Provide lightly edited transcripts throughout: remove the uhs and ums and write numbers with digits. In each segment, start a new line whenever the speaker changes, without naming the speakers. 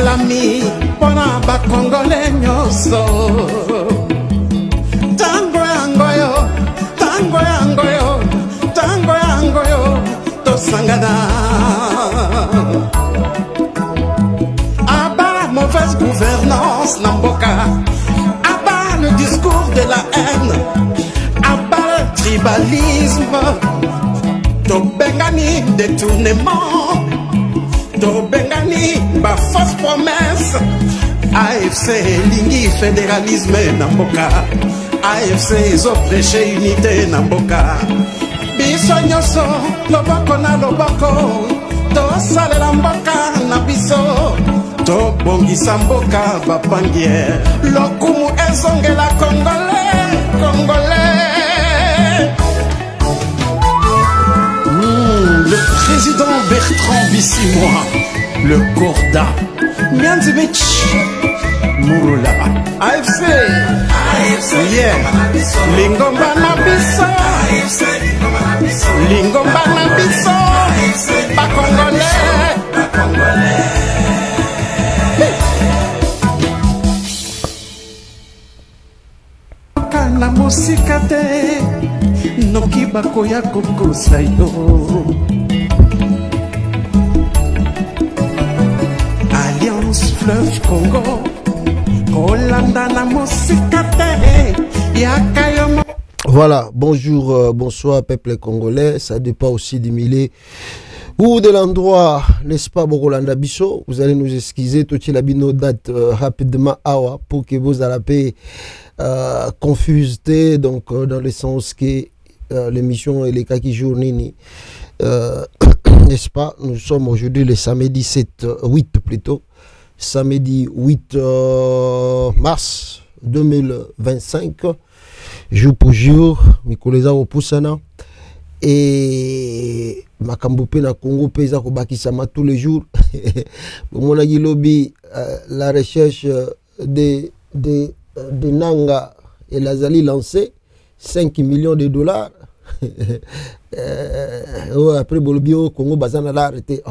salami pona ba Congolais nyoso. Tango yango yo, to sangana. Aba la mauvaise gouvernance Namboka. Aba le discours de la haine. Aba le tribalisme. To bengani détournement. To bengani ba fausse promesse. AFC lingi fédéralisme Namboka. AFC zo prêché unité Namboka. Biso nyoso loboko na loboko. To salela mboka na biso. To bongisa mboka bapangier. Lokumu ezongela Congolais, Congolais. Le président Bertrand Bissimois, le Corda, Mianzimich, Mouroula, AFC, yeah, Lingomba Nabiso, Lingomba Nabiso, pas Congolais, pas Congolais. Kana musika te, noki bakoya koko sayo. Alliance Fleuve Congo, Kolanda na musika te, yakayomo.
Voilà, bonjour, bonsoir peuple congolais, ça dépend aussi du milieu ou de l'endroit, n'est-ce pas, Bokolanda Bisso. Vous allez nous excuser, tout la bino date rapidement awa pour que vous allez paix confuse, donc dans le sens que l'émission et les kaki journée, n'est-ce pas, nous sommes aujourd'hui le samedi 8 plutôt, samedi 8 mars 2025, jour pour jour, Mikoleza Opusana, et Makamboupé na Congo Pesa Kobakisama tous les jours. Mon lobby, la recherche de Nanga et Lazali lancé 5 millions de dollars. Après Bolobio Congo Bazana l'a arrêté.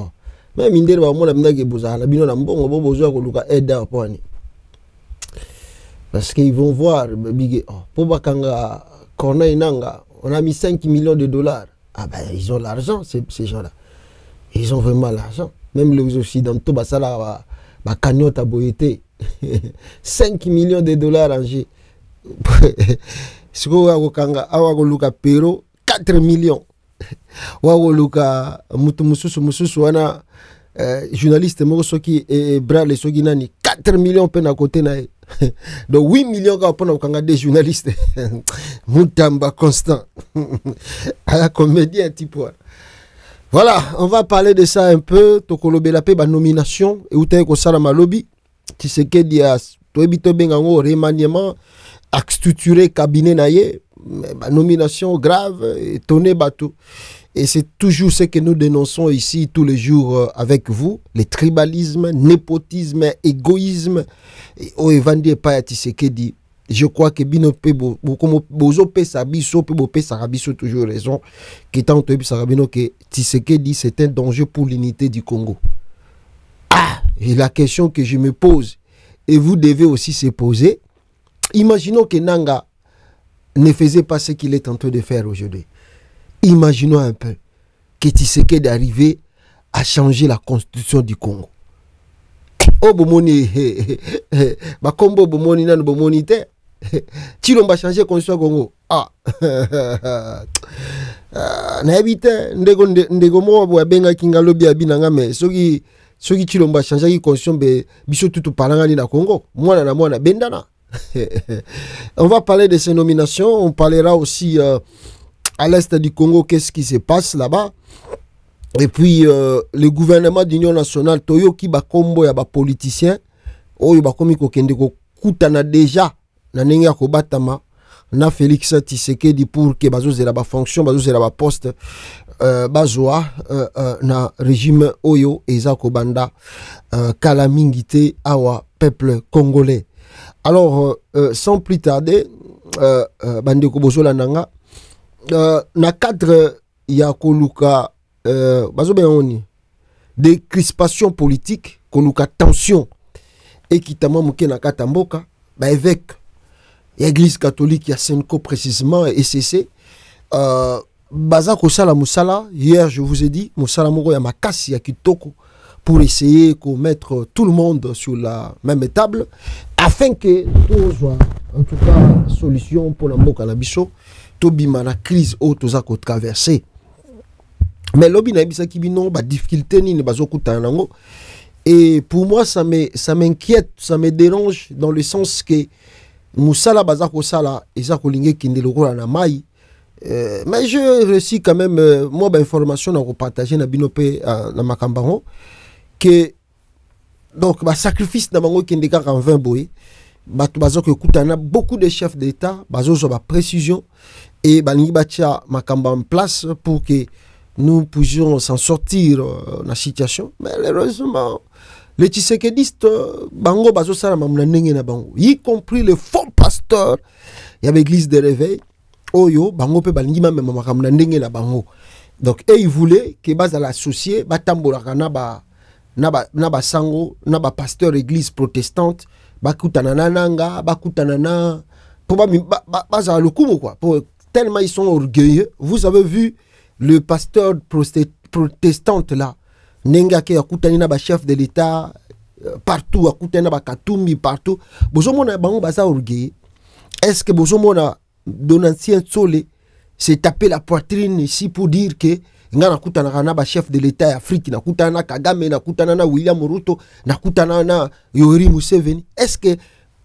Même Indé va mon amna que Bozala bino na mbongo bo besoin ko luka aide aponi. Parce qu'ils vont voir big pour bakanga Corneille Nanga, on a mis 5 millions de dollars. Ah ben ils ont l'argent ces gens-là. Ils ont vraiment l'argent. Même les occidentaux basala ba cagnotte à boyete. 5 millions de dollars en G. Siko wa kanga awa ko luka pero 4 millions. Wa ko luka musu wana journaliste mo soki et brale soki nani 4 millions pe na côté na. Donc 8 millions ka pona kanga des journalistes. Mutamba constant. À comédien type. Voilà, on va parler de ça un peu. Tokolobe la pe ba nomination et outé ko sala malobi. Tu sais que dia toebito bengango remaniement structuré cabinet naie, nomination grave, étonné bateau. Et c'est toujours ce que nous dénonçons ici tous les jours avec vous, les tribalismes, népotisme, égoïsme. Au Evandi pas dit. Je crois que Binope Bozope Sabiso Bope Sarabiso toujours raison. Qui tant que Sarabino que Tshisekedi c'est un danger pour l'unité du Congo. Ah, et la question que je me pose et vous devez aussi se poser. Imaginons que Nanga ne faisait pas ce qu'il est en train de faire aujourd'hui. Imaginons un peu que Tshisekedi d'arriver à changer la constitution du Congo. Oh, bomoni, ba combo bomoni nan bomoni te. Chilomba changer la constitution du Congo. Ah, na habite ndego mo bo benga kingalobi abinanga me soki Chilomba changer la constitution be biso tutu parangani na Congo. Mwana na mwana bendana. On va parler de ces nominations. On parlera aussi à l'est du Congo, qu'est-ce qui se passe là-bas. Et puis le gouvernement d'Union nationale, Toyo qui ba kombo ya ba politicien, oyo ba komi ko kende ko kutana déjà na nenga ko batama na Félix Tshisekedi pour que bazo zela ba fonction, bazo zela ba poste bazoa na régime oyo eza ko banda kalamingite awa peuple congolais. Alors, sans plus tarder, Bandeko Bozola Nanga, na cadre Yakoluka, des crispations politiques, Koluka tension, ekitama muke na katamboka ba évêque église catholique ya Senko précisément ECC baza kosala musala. Hier je vous ai dit musala moko ya makasi ya kitoko pour essayer de mettre tout le monde sur la même table afin que tout soit en tout cas solution pour la mboka na biso to bima na crise o toza ko traverser. Mais lobi na bisa kibino ba difficulté ni ne bazo kutana nango. Et pour moi ça m'inquiète, ça me dérange dans le sens que musala baza ko sala eza ko linge kinde lokola na mai. Mais je réussis quand même moi ba information na ko partager na binope na makambango que donc ba sacrifice na bango kinde ka en 20 boy bato bazo ko kutana beaucoup de chefs d'état bazo zo ba précision et balingi batia makamba en place pour que nous puissions s'en sortir dans la situation. Mais malheureusement les tshisekedistes bango bazo sala mamuna ndenge na bango y compris les faux pasteurs y avait l'église de réveil oyo bango pe balingi même makamuna ndenge na bango. Donc et ils voulaient que bas à l'associer batambolaka na ba sango na ba pasteur église protestante bakutana nananga bakutana na pour ba le coup quoi, pour tellement ils sont orgueilleux. Vous avez vu le pasteur protestante là nenga ke akutani na ba chef de l'état partout akutana ba katumbi partout bozomona bango baza orgueilleux. Est-ce que bozomona Donatien Tsole s'est tapé la poitrine ici pour dire que nga nakutana na ba chef de l'état ya Afrique, nakutana na Kagame, nakutana na William Ruto, nakutana na Yoweri Museveni? Est-ce que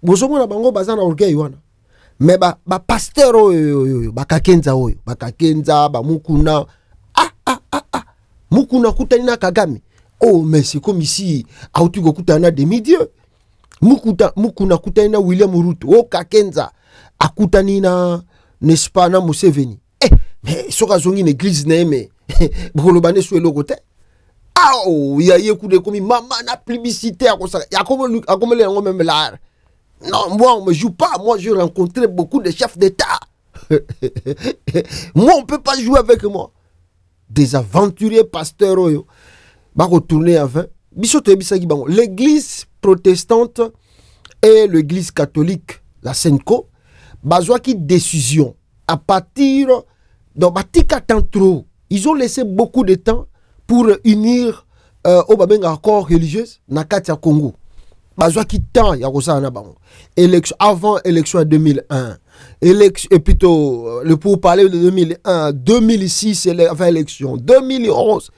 bozomona bango baza na orgueil wana? Mais ba pasteur oyo bakakenza oyo bakakenza ba mukuna mukuna kutani na Kagame. Oh mais c'est comme ici autu go kutana demi-dieu. Mukuna kutani na William Ruto, oh kakenza akutani na n'est-ce pas na Museveni. Mais soka zongi une église néme bolobane sur le côté. Ah oh, il y a yekude comme maman na publicité à ça. Ya comme les gens même là. Non, moi on me joue pas, moi j'ai rencontré beaucoup de chefs d'état. Moi on peut pas jouer avec moi. Des aventuriers pasteurs oyo ba retourner avant. Bisoto ebisa ki bango. L'église protestante et l'église catholique, la Senko, bazwa ki décision à partir de batika tantro. Ils ont laissé beaucoup de temps pour unir au babenga accord religieux na kati ya Congo. Bazwa ki temps ya kosala na bango. Élection avant élection en 2001. Élection et plutôt le pourparler de 2001, 2006 élection, 2011.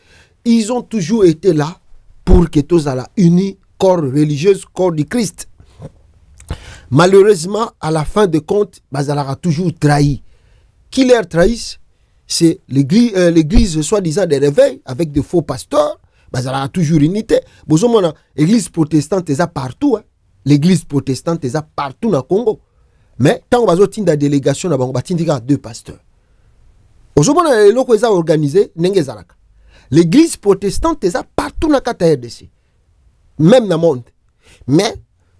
Ils ont toujours été là pour que tous la unis corps religieux, corps du Christ. Malheureusement, à la fin de compte, Bazala a toujours trahi. Qui les trahissent? C'est l'église soi-disant des réveils avec de faux pasteurs. Bazala a toujours unité. Bozomona, l'église protestante est partout. Hein. L'église protestante est partout dans le Congo. Mais tant que vous avez une délégation, vous avez deux pasteurs. Bozomona, l'éloko est organisé, n'engezalaka. L'église protestante est partout dans le RDC. Même dans le monde. Mais,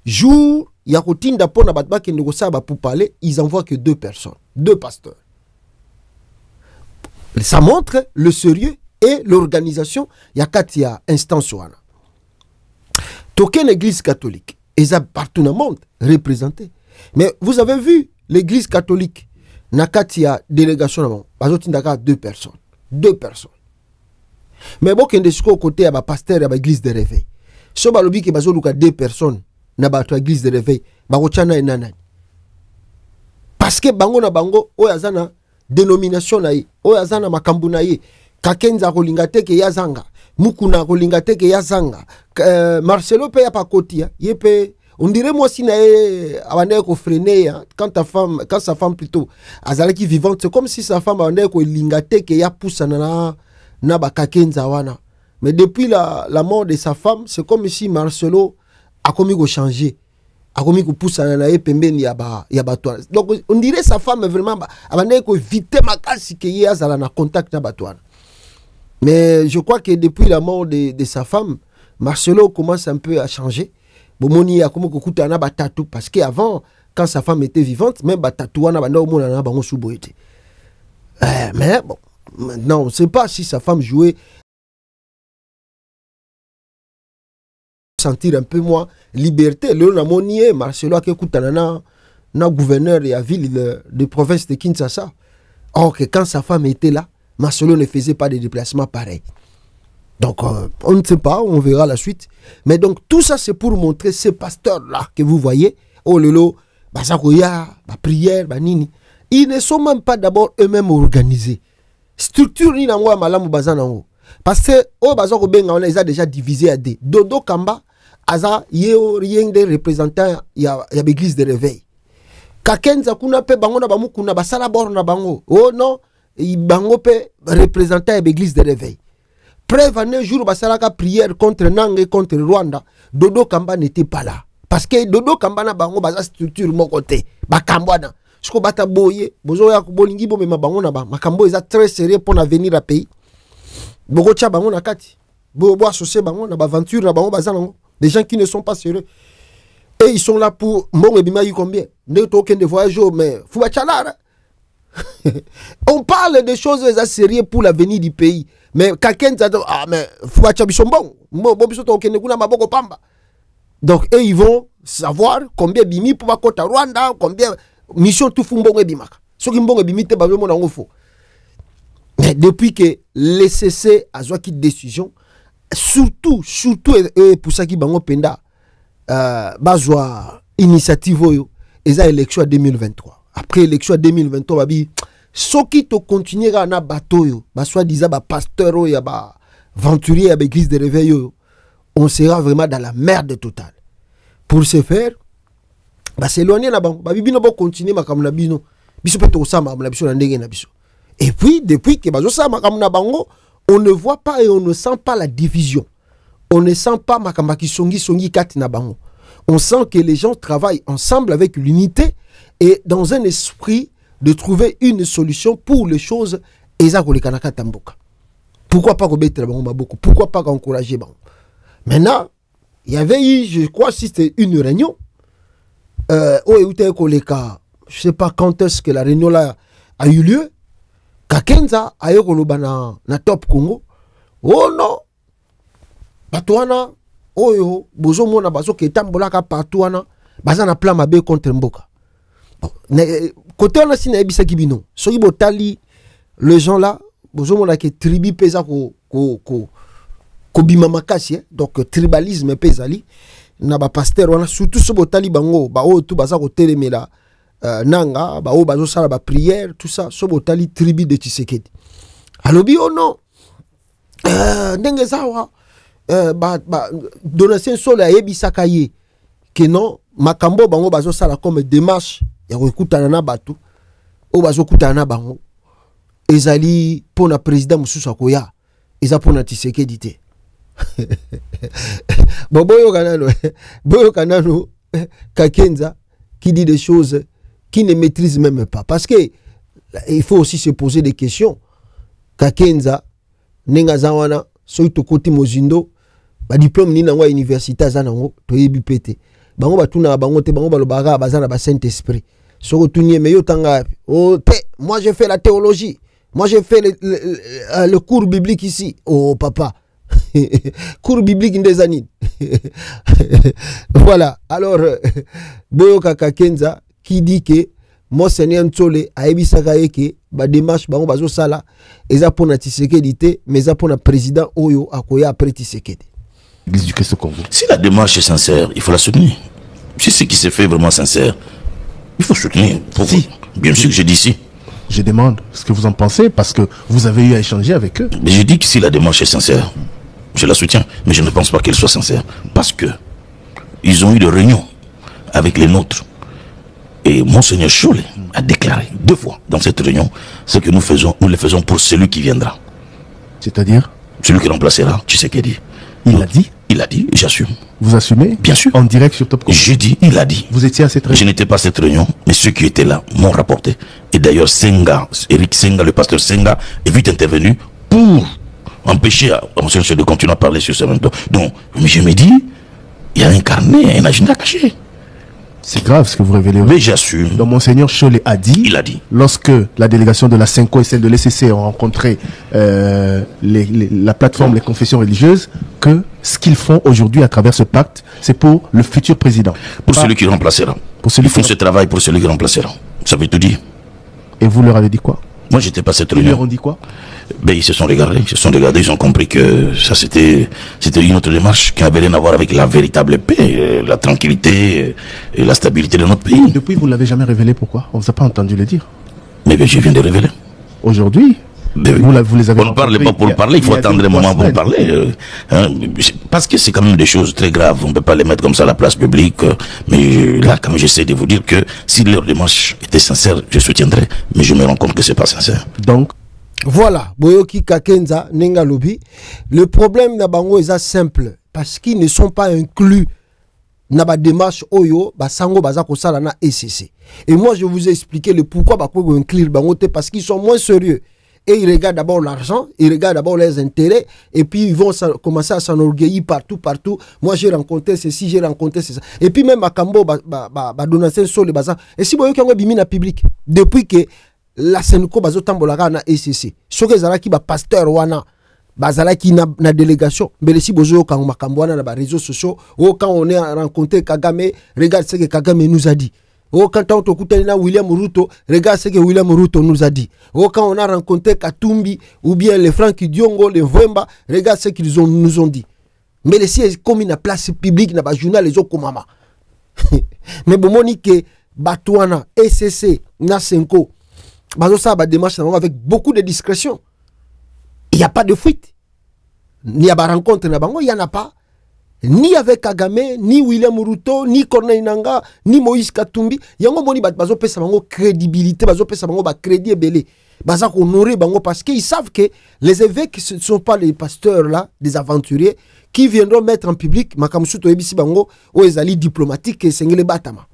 jour, il y a routine d'apport na batba qui ne pour parler, ils envoient que deux personnes, deux pasteurs. Ça montre le sérieux et l'organisation. Il y a quatre instances. Token église catholique, ils sont partout dans le monde représentés. Mais vous avez vu l'église catholique, na katia délégation, deux personnes. Deux personnes. Mais bon, quand on côté à pasteur à l'église de réveil, si on dit que deux personnes na bato église de réveil, bakochana enana. Parce que bango na bango, oyazana dénomination na ye, oyazana makambu na ye, kakenza kolingate ke yazanga, mukuna kolingate ke yazanga, Marcelo pe ya pakoti ya, ye pe, on dirait moi si na ye, abandeye ko freiner ya, quand sa femme plutôt, azalaki vivante, c'est comme si sa femme abandeye ko lingate ke ya poussa na bakakenza wana. Mais depuis la mort de sa femme, c'est comme si Marcelo a commis de changer, a commis de pousser à la pembeni ya batouan. Donc on dirait sa femme vraiment abandonné que vite ma casse qui y a na contact na batouan. Mais je crois que depuis la mort de sa femme, Marcelo commence un peu à changer. Bomoni a comme que na batatu parce qu'avant quand sa femme était vivante, même batatu na banda omona na bango suboité. Mais bon, maintenant on ne sait pas si sa femme jouait sentir un peu moins liberté. Le namonier, Marcelo Akekoutanana, na gouverneur et à ville de province de Kinshasa. Or que quand sa femme était là, Marcelo ne faisait pas de déplacements pareils. Donc, on ne sait pas, on verra la suite. Mais donc, tout ça, c'est pour montrer ces pasteurs-là que vous voyez. Oh lolo, basakoya, prière, nini. Ils ne sont même pas d'abord eux-mêmes organisés. Structure ni nango malamu bazanango. Parce que, oh bazako benga, on les a déjà divisés à deux. Dodo Kamba, aza, yeo rien de représentants, y a l'église de réveil. Kakenza kuna pe bango na bamu kuna basala bor na bango. Oh non, bango pe représentant de l'église de réveil. Preuve un jour basalaka prière contre Nang et contre Rwanda, Dodo Kamba n'était pas là. Parce que Dodo Kamba na bango basa structure mon côté. Bakambwana. Siko bata boye, bozo ya bolingi bo mema bango na ba. Makambo eza très sérieux pour l'avenir à pays. Boko tia bango na kati. Bo associer bango na ba aventure na bango bazanango. Des gens qui ne sont pas sérieux. Et ils sont là pour mbongo bima yu combien? Ne token de voyageurs mais fuba chalara. On parle de choses sérieuses pour l'avenir du pays. Mais quelqu'un dit, ah, mais fuba chabisombon. Bobiso token kuna maboko pamba. Donc, eux, ils vont savoir combien bimi pour bakota Rwanda, combien mission tout fumbongo bimaka. Ce qui mbongo bimite ba mon angofo. Mais depuis que les CC a joué décision, surtout pour ça qui bango penda bazwa initiative oyo eza élection 2023. Après élection 2023 babi soki to continuer na bato yo ba soit disant ba pasteur oyo ba aventurier à l'église de réveil oyo, on sera vraiment dans la merde totale. Pour ce faire, bah s'éloigner na bango, bah bino bo continuer makambo na bino. Biso peut to sama na biso na ndenge na biso. Et puis depuis que bazo sama makambo na bango, on ne voit pas et on ne sent pas la division. On ne sent pas makambo ki songi kati na bango. On sent que les gens travaillent ensemble avec l'unité et dans un esprit de trouver une solution pour les choses eza kolekana kata mboka. Pourquoi pas remettre bango maboko? Pourquoi pas encourager bango? Maintenant, il y avait eu, je crois, si c'était une réunion, je sais pas quand est-ce que la réunion là a eu lieu. Kakenza a eu na Top Congo. Oh non! Batouana, oh yo, bozo mona bazo ketambola ka patouana, bazana plan mabe contre Mboka. Côté on a si na ebisa kibino. Soki botali, les gens là, bozo mona ke tribi pesa ko bimamakasi, donc tribalisme pesali na ba pasteur wana surtout so botali bango ba o tout baza ko telemela nanga ba o bazo sala ba prière tout ça so botali tribu de Tshisekedi alobi oh non ndenge zawa donation solo ya yebisaka ye que non makambo bango bazo sala comme démarche ya ko kutana na batu o bazo kutana na bango ezali pona président mususu akoya eza pona Tshisekedi te. Boyo Kanano Kakenza qui dit des choses qui ne maîtrise même pas. Parce que il faut aussi se poser des questions. Kakenza, Nengazawana, Soito Koti Mozindo, ba diplôme ni nangwa université zanango, to yebi pété. Bango batuna bango te bango balobara bazana ba Saint-Esprit. Soko tunye meyo tanga. Oh, moi j'ai fait la théologie. Moi j'ai fait le cours biblique ici. Oh papa. Cours biblique des années. Voilà. Alors, Boyoka Kakenza qui dit que Monseigneur Ntole a ebisaka eke ba démarche bango bazo sala eza pona Tshisekedi te mais eza pona président oyo akoya après Tshisekedi.
L'église du Christ au Congo.
Si la démarche est sincère, il faut la soutenir. Si ce qui se fait vraiment sincère, il faut soutenir.
Si.
Bien sûr que je dis si.
Je demande ce que vous en pensez parce que vous avez eu à échanger avec eux.
Mais je dis que si la démarche est sincère, je la soutiens, mais je ne pense pas qu'elle soit sincère. Parce que ils ont eu des réunions avec les nôtres. Et Monseigneur Cholet a déclaré 2 fois dans cette réunion ce que nous faisons, nous le faisons pour celui qui viendra.
C'est-à-dire?
Celui qui remplacera, tu sais qu'il dit.
Il l'a dit?
Il a dit, j'assume.
Vous assumez?
Bien sûr.
En direct sur Top Congo?
J'ai dit, il a dit.
Vous étiez à cette réunion?
Je n'étais pas à cette réunion, mais ceux qui étaient là m'ont rapporté. Et d'ailleurs, Senga, Eric Senga, le pasteur Senga, est vite intervenu pour empêcher à Monseigneur de continuer à parler sur ce même temps. Donc, je me dis, il y a un carnet, un agenda caché.
C'est grave ce que vous révélez.
Mais j'assume.
Donc Monseigneur Chollet a dit,
Il a dit.
lorsque la délégation de la CENCO et celle de l'ECC ont rencontré la plateforme Les Confessions Religieuses, que ce qu'ils font aujourd'hui à travers ce pacte, c'est pour le futur président.
Pour celui qui remplacera.
Pour celui
Ils font ce travail pour celui qui remplacera. Ça veut tout dire.
Et vous leur avez dit quoi?
Moi, j'étais pas à cette
Ils leur
réunion.
ont dit quoi?
Ben, ils se sont regardés, ils ont compris que ça c'était une autre démarche qui n'avait rien à voir avec la véritable paix, la tranquillité et la stabilité de notre pays.
Depuis, vous ne l'avez jamais révélé, pourquoi? On ne vous a pas entendu le dire.
Mais ben, je viens de révéler.
Aujourd'hui,
Ben oui.
vous les avez
On ne parle pas pour parler, il faut attendre un moment pour parler. Parce que c'est quand même des choses très graves, on ne peut pas les mettre comme ça à la place publique. Mais là, quand j'essaie de vous dire que si leur démarche était sincère, je soutiendrais. Mais je me rends compte que ce n'est pas sincère.
Donc,
voilà, Boyoki Kakenza, Nenga Lobi. Le problème na bango est simple parce qu'ils ne sont pas inclus dans la démarche Oyo, Basango Bazako Salana ECC. Et moi je vous ai expliqué le pourquoi Bako inclure bango parce qu'ils sont moins sérieux. Et ils regardent d'abord l'argent, ils regardent d'abord les intérêts, et puis ils vont commencer à s'enorgueillir partout. Moi j'ai rencontré ceci, j'ai rencontré ceci. Et puis même à Kambo, Donatien Sol, et si vous voyez qu'il y a un bimina public, depuis que la Senko bazo tambolaka na ECC soki ezalaki ba pasteur wana bazalaki na délégation mais si bozo quand makambo wana na ba réseaux sociaux quand on est rencontré Kagame, regarde ce que Kagame nous a dit. Quand on a na William Ruto, regarde ce que William Ruto nous a dit. Quand on a rencontré Katumbi ou bien les Franck Diongo, les Vwemba, regarde ce qu'ils nous ont dit. Mais si comme une place publique na ba journal les autres komama. Mais bon monique Batouana ECC na Senko ça va démarche avec beaucoup de discrétion. Il n'y a pas de fuite. Ni à rencontre, il n'y en a pas. Ni avec Kagame, ni William Ruto, ni Corneille Nangaa, ni Moïse Katumbi. Il y a une crédibilité, un crédit belé. Honorer parce qu'ils savent que les évêques ce ne sont pas les pasteurs là, des aventuriers, qui viendront mettre en public, Makamusuto Ebisi Bango, ou les alliés diplomatiques et Sengele Batama.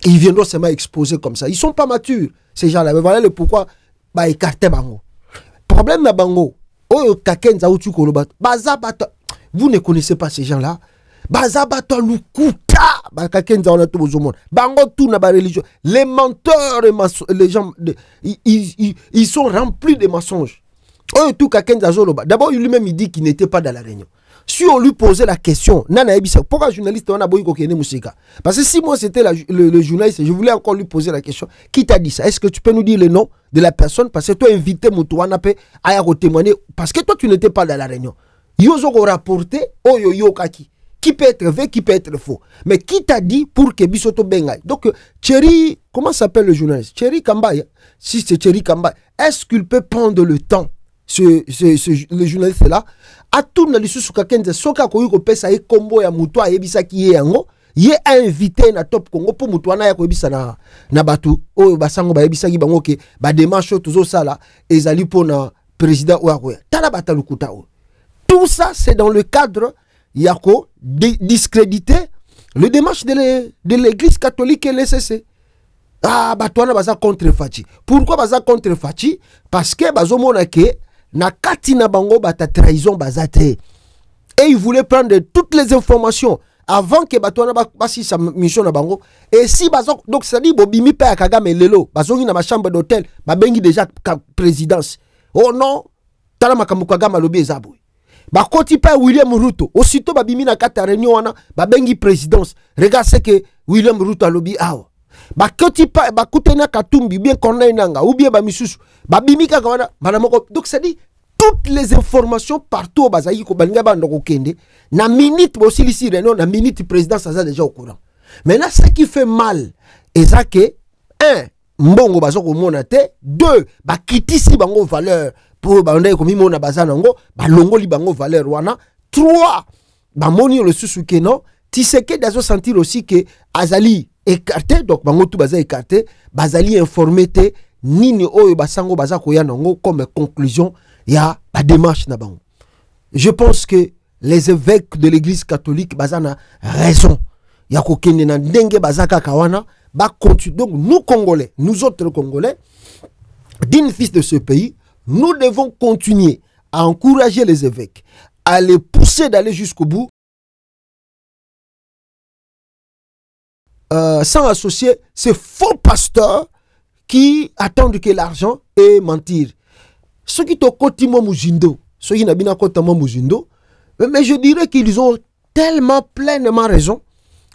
Ils viendront seulement exposer comme ça. Ils ne sont pas matures, ces gens-là. Mais voilà le pourquoi bah écarter bango. Problème na bango. Oh kakenza utu koloba. Baza bato. Vous ne connaissez pas ces gens-là. Baza bato lukuta. Ba kakenza on a tout besoin. Bango tout na ba religion. Les menteurs et les gens ils sont remplis de mensonges. Oh tout kakenza zoloba. D'abord lui-même il dit qu'il n'était pas dans la réunion. Si on lui posait la question, pourquoi un journaliste on a besoin de Moussika? Parce que si moi c'était le journaliste, je voulais encore lui poser la question. Qui t'a dit ça? Est-ce que tu peux nous dire le nom de la personne? Parce que toi invité Moutouana à témoigner. Parce que toi tu n'étais pas dans la réunion. Yozo rapporté Oyo Kaki. Qui peut être vrai, qui peut être faux. Mais qui t'a dit pour que Bisoto Bengaï? Donc Thierry, comment s'appelle le journaliste? Thierry Kambay. Si c'est Thierry Kambay, est-ce qu'il peut prendre le temps? Le journaliste là a tout na lisusu kakenza soka ko yuko pesa e kombo ya mutu a yebisa ki ye yango ye a invité na Top Congo pour mutu wana ya ko yebisa na batu o basango ba yebisa ki bango ke ba démarche tozo sala ezali pona président oya tala batalukuta o. Tout ça c'est dans le cadre yako discréditer le démarche de l'église catholique et l'ECC. Ah batwana baza contre Fachi. Pourquoi baza contre Fachi? Parce que bazomona ke na kati na bango bata trahison bazate. Et il voulait prendre toutes les informations avant que batwana basi sa mission na bango. Et si bazok donc ça dit bobimi pa Kagame lelo bazongi na ma chambre d'hôtel babengi déjà présidence. Oh non, tala makambo Kagame lobi ezabo. Ba koti pa William Ruto aussitôt babimi na kata réunion wana babengi présidence. Regarde ce que William Ruto lobi awa. Ba koti pa ba kutena Katumbi bien Corneille Nangaa ou bien ba misusu ba bimika kawana banamoko. Donc ça dit toutes les informations partout au bazaï ko balinga bandoko kende na minute aussi ici réunion na minute président ça déjà au courant. Maintenant ce qui fait mal est ça que un mbongo bazoko mona te, deux ba kitisi bango valeur pour bandai ko mimona bazanango ba longoli bango valeur wana, trois ba moni le susuke non tiseke dazo sentir aussi que azali écarté donc bango tout baza écarté bazali informé te nini oyo basango baza koya nango comme conclusion ya ba démarche na bango. Je pense que les évêques de l'église catholique bazana raison ya kokende na ndenge bazaka kawana ba continue. Donc nous Congolais, nous autres Congolais dignes fils de ce pays, nous devons continuer à encourager les évêques, à les pousser d'aller jusqu'au bout. sans associer ces faux pasteurs qui attendent que l'argent et mentir. Ceux qui te côté moi muzindo, ceux qui n'habitent pas côté moi muzindo, mais je dirais qu'ils ont tellement pleinement raison.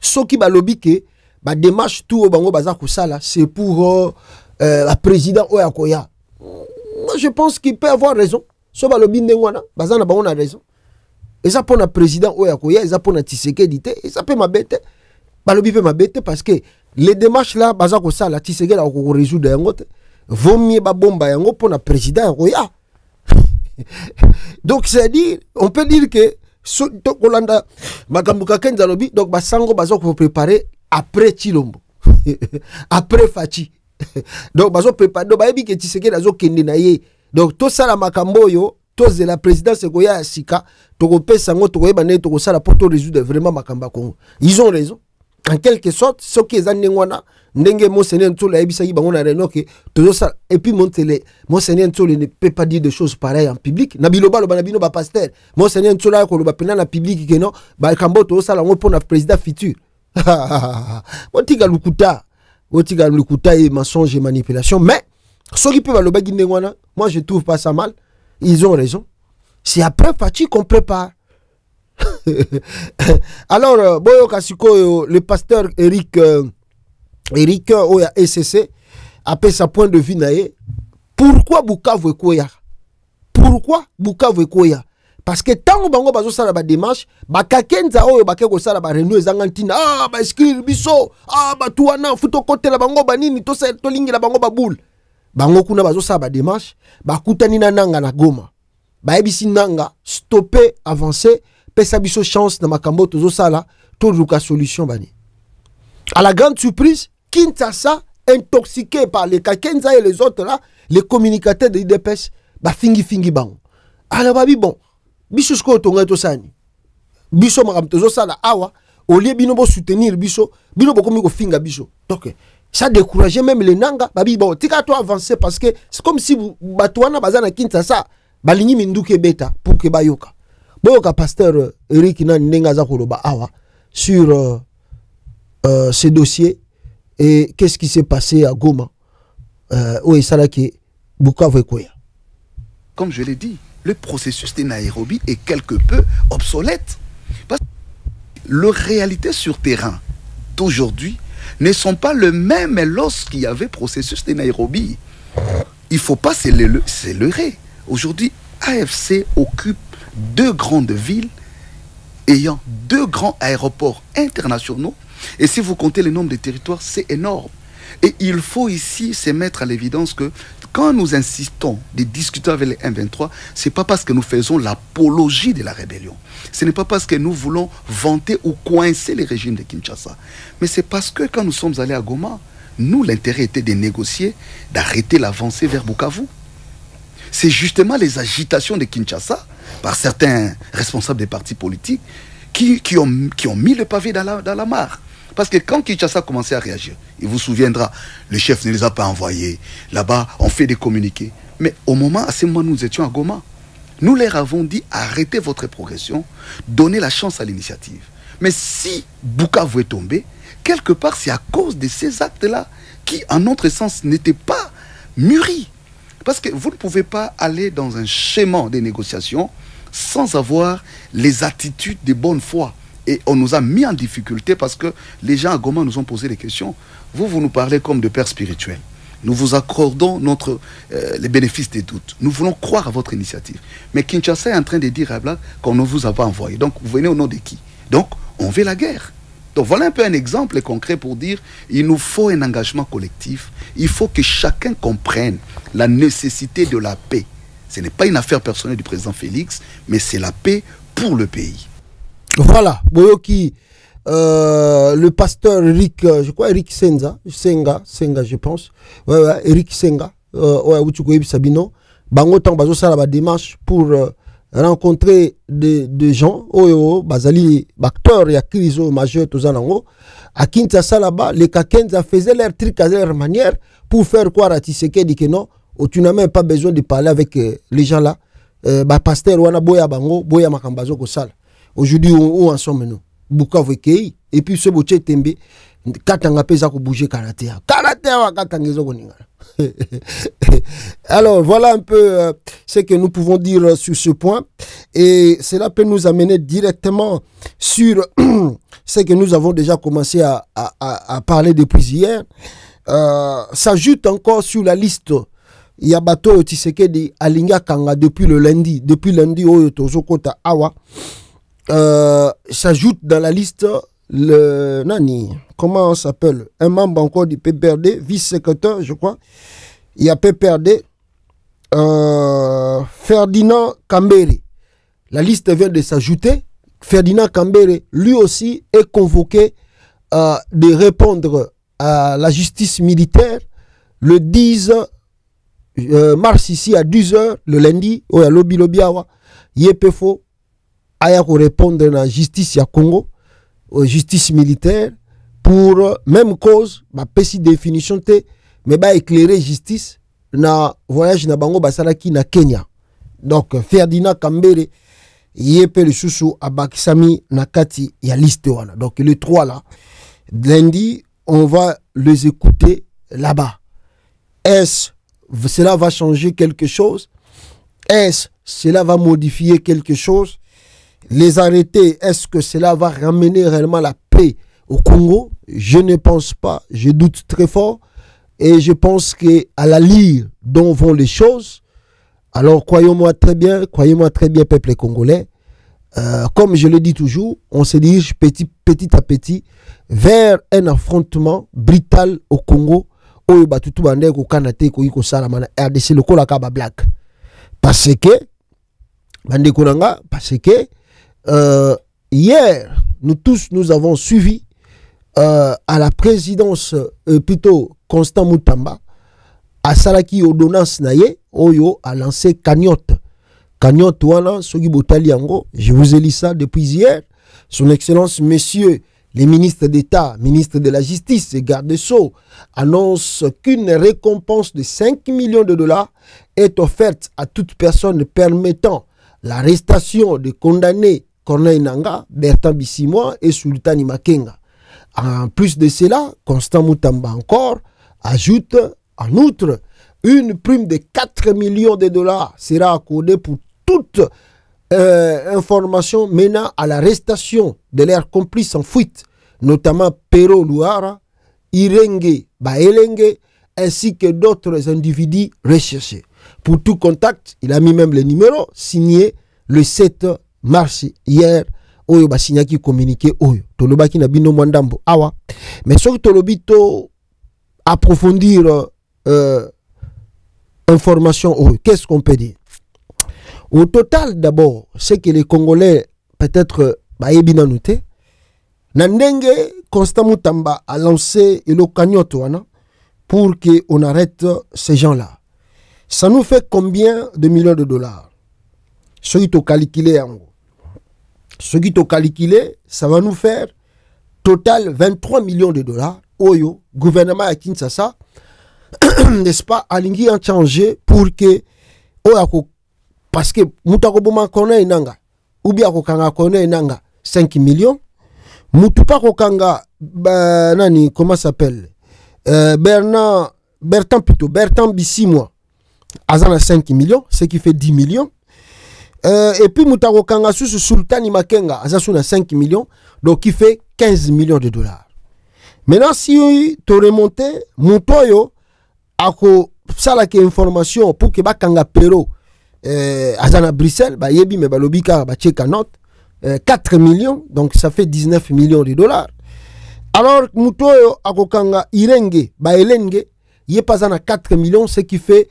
Ceux qui balobi que ba démarche tout au bango baza kusala, c'est pour la président Oyakoya. Moi je pense qu'il peut avoir raison. Ceux balobi ndengwana, baza na bango na raison. Et ça pour le président Oyakoya, et ça pour le Tshisekedi, et ça peut m'abêter. Balobi peut m'abêter parce que les démarches là, baza kusala, Tshisekedi a résoudre yango te. Vaut mieux ba bomba yango pour le président Oya. Donc c'est-à-dire, on peut dire que donc basango bazo ko préparer après Chilombo après Fachi donc bazo préparer donc bayebi ke Tshisekedi azo kende na ye donc to sala makambo yo to ze la présidence Goya Sika to ko pesa ngo to ko yeba ne to ko sala pour to résoudre vraiment makamba Congo. Ils ont raison en quelque sorte ce qui est zanengwana ndenge Monseigneur Ntola ebisa yi bango na renoke to ça et puis Monseigneur Ntola ne peut pas dire des choses pareilles en public na biloba lo bana bino ba pasteur Monseigneur Ntola ko lo ba pena na public que non ba kambo to ça la ngo pour na président futur otiga lukuta et mensonge et manipulation mais ceux qui peuvent lo ba ngwana moi je trouve pas ça mal, ils ont raison, c'est après Fachi qu'on prépare. Alors Boyo Kasiko, le pasteur Eric Oya SCC a fait sa point de vue naé. Pourquoi Bukavu Ekoya? Pourquoi Bukavu Ekoya? Parce que tant que bango bazo sala ba démarche, ba kakenza oyo ba keko sala ba renou ezangantina, ah ba inscrire biso, ah ba tuana futo côté la bango ba nini to sa to lingi la bango ba boule. Bango kuna bazo sala ba démarche, ba kutani na nanga na Goma. Ba ebisi nanga stopper avancer. Pesa biso chance na makambo tozo sala to luka solution bani. À la grande surprise, Kinshasa intoxiqué par les Kakenza et les autres là, les communicateurs de l'IDPS, ba fingi bango. Alors babi bon, biso sko tonga to sani. Biso makam tozo sala awa, au lieu bino bo soutenir biso, bino bo komi ko finga biso. Donc ça décourageait même les nanga, babi bon, tika to avancer parce que c'est comme si batouana bazana Kinshasa, balingi minduke beta pour que bayoka. Boyoka pasteur Eric Nandengaza Koloba Awa sur ce dossier et qu'est-ce qui s'est passé à Goma où est Salaki Bukavu Ekoya.
Comme je l'ai dit, le processus de Nairobi est quelque peu obsolète. Parce que les réalités sur terrain d'aujourd'hui ne sont pas les mêmes lorsqu'il y avait processus de Nairobi. Il ne faut pas se leurrer. Aujourd'hui, AFC occupe 2 grandes villes ayant 2 grands aéroports internationaux. Et si vous comptez le nombre de territoires, c'est énorme. Et il faut ici se mettre à l'évidence que quand nous insistons de discuter avec les M23, ce n'est pas parce que nous faisons l'apologie de la rébellion. Ce n'est pas parce que nous voulons vanter ou coincer les régimes de Kinshasa. Mais c'est parce que quand nous sommes allés à Goma, nous, l'intérêt était de négocier, d'arrêter l'avancée vers Bukavu. C'est justement les agitations de Kinshasa par certains responsables des partis politiques qui ont mis le pavé dans la mare. Parce que quand Kinshasa a commencé à réagir, il vous souviendra, le chef ne les a pas envoyés. Là-bas, on fait des communiqués. Mais à ce moment, nous étions à Goma. Nous leur avons dit, arrêtez votre progression, donnez la chance à l'initiative. Mais si Bukavu est tombé, quelque part, c'est à cause de ces actes-là qui, en notre sens, n'étaient pas mûris. Parce que vous ne pouvez pas aller dans un schéma de négociation sans avoir les attitudes de bonne foi. Et on nous a mis en difficulté parce que les gens à Goma nous ont posé des questions. Vous nous parlez comme de pères spirituels. Nous vous accordons les bénéfices des doutes. Nous voulons croire à votre initiative. Mais Kinshasa est en train de dire à Black qu'on ne vous a pas envoyé. Donc vous venez au nom de qui? Donc on veut la guerre. Donc voilà un peu un exemple concret pour dire il nous faut un engagement collectif. Il faut que chacun comprenne la nécessité de la paix. Ce n'est pas une affaire personnelle du président Félix, mais c'est la paix pour le pays.
Voilà, Boyoki, le pasteur Eric, je crois Eric Senga, je pense. Ouais, Eric Senga, Sabino, Bango Tang Bazo Sala ba démarche pour rencontrer des gens, Bazali, acteurs, ya Krizo, majeur, Tozanango. À Kinshasa là-bas, les Kakenza faisaient leur truc à leur manière pour faire croire à Tshisekedi que non, tu n'as même pas besoin de parler avec les gens là. Pasteur Wana Boya Bango, Boya Makambazo Kosala. Aujourd'hui, où en sommes nous? Bukavu Ekei, et puis ce Boche Tembe, katanga pesa ko bouger karaté wa katanga zo koningana. Alors voilà un peu ce que nous pouvons dire sur ce point, et cela peut nous amener directement sur ce que nous avons déjà commencé à parler depuis hier. S'ajoute encore sur la liste Yabato Tshisekedi Alinga Kanga depuis lundi Oyo Tozokota Awa. S'ajoute dans la liste le Nani, comment on s'appelle, un membre encore du PPRD, vice-secrétaire, je crois. Il y a PPRD, Ferdinand Kambere. La liste vient de s'ajouter. Ferdinand Kambere, lui aussi, est convoqué de répondre à la justice militaire le 10 mars ici à 10h, le lundi, au Lobi Lobiawa. Yepefo, aya ko répondre à la justice ya Congo, justice militaire, pour même cause, ma péci définition te, mais ba éclairer justice na voyage na bango basalaki na Kenya. Donc Ferdinand Kambere yepe le chouchou abakisami na kati ya liste wana. Donc les trois là, lundi on va les écouter là-bas. Est-ce cela va changer quelque chose? Est-ce cela va modifier quelque chose? Les arrêter, est-ce que cela va ramener réellement la paix au Congo? Je ne pense pas, je doute très fort, et je pense qu'à la lire dont vont les choses, alors croyez-moi très bien, peuple congolais, comme je le dis toujours, on se dirige petit à petit vers un affrontement brutal au Congo, oyo batutu bande ko kanate ko iko sala mana RDC le kola kaba black, parce que bande konanga, parce que hier nous avons suivi à la présidence plutôt Constant Mutamba à Salaki ordonnance naye oyo a lancé cagnotte wana soki botali yango, je vous ai lu ça depuis hier. Son excellence messieurs les ministres d'État, ministre de la Justice et garde des Sceaux annonce qu'une récompense de 5 millions de dollars est offerte à toute personne permettant l'arrestation de condamnés Corneille Nangaa, Bertrand Bisimwa et Sultani Makenga. En plus de cela, Constant Mutamba encore ajoute en outre une prime de 4 millions de dollars sera accordée pour toute information menant à l'arrestation de leurs complices en fuite, notamment Pero Luara, Irenge Baelenge, ainsi que d'autres individus recherchés. Pour tout contact, il a mis même le numéro signé le 7 mars hier. Oyo basignaki communiqué oyo tolobaki na bino mwandambo awa, mais soki tolobito approfondir information oyo, qu'est-ce qu'on peut dire? Au total, d'abord, c'est que les Congolais peut-être bayebi nanu te na ndenge Constant Mutamba a lancé le cagnotte wana pour que on arrête ces gens-là. Ça nous fait combien de millions de dollars? Soki to calculer yango, ce qui est calculé, ça va nous faire total 23 millions de dollars. Oyo, gouvernement à Kinshasa, n'est-ce pas, alingi en changer pour que, parce que Moutakoboma connaît Nanga, ou bien Kokanga connaît Nanga 5 millions, Moutupa Kokanga, nani, comment s'appelle, Bertrand Bisimwa, Azana 5 millions, ce qui fait 10 millions. Et puis Moutaro Kangasu Sultani Makenga Azasuna 5 millions, donc qui fait 15 millions de dollars. Maintenant si tu remontes Moutoyo ako salake information pour que Bakanga Pero Azana Bruxelles ba yebi me balobika ba cheka note 4 millions, donc ça fait 19 millions de dollars. Alors Moutoyo ako Kanga Irenge ba Elenge yepazana 4 millions, ce qui fait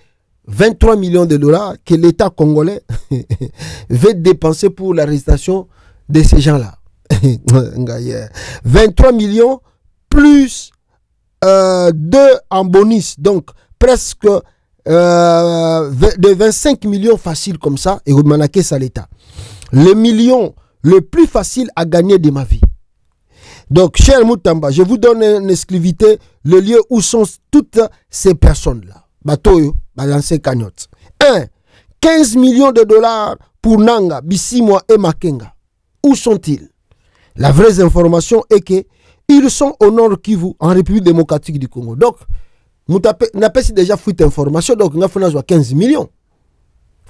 23 millions de dollars que l'État congolais veut dépenser pour l'arrestation de ces gens-là. 23 millions plus 2 en bonus, donc presque de 25 millions faciles comme ça, et remanaké ça l'État. Le million le plus facile à gagner de ma vie. Donc, cher Mutamba, je vous donne une exclusivité, le lieu où sont toutes ces personnes-là. Batoyo, balancer cagnotte. 1. 15 millions de dollars pour Nanga, Bisimwa et Makenga. Où sont-ils? La vraie information est que Ils sont au nord Kivu, en République démocratique du Congo. Donc, on a déjà fuite information, donc on a 15 millions.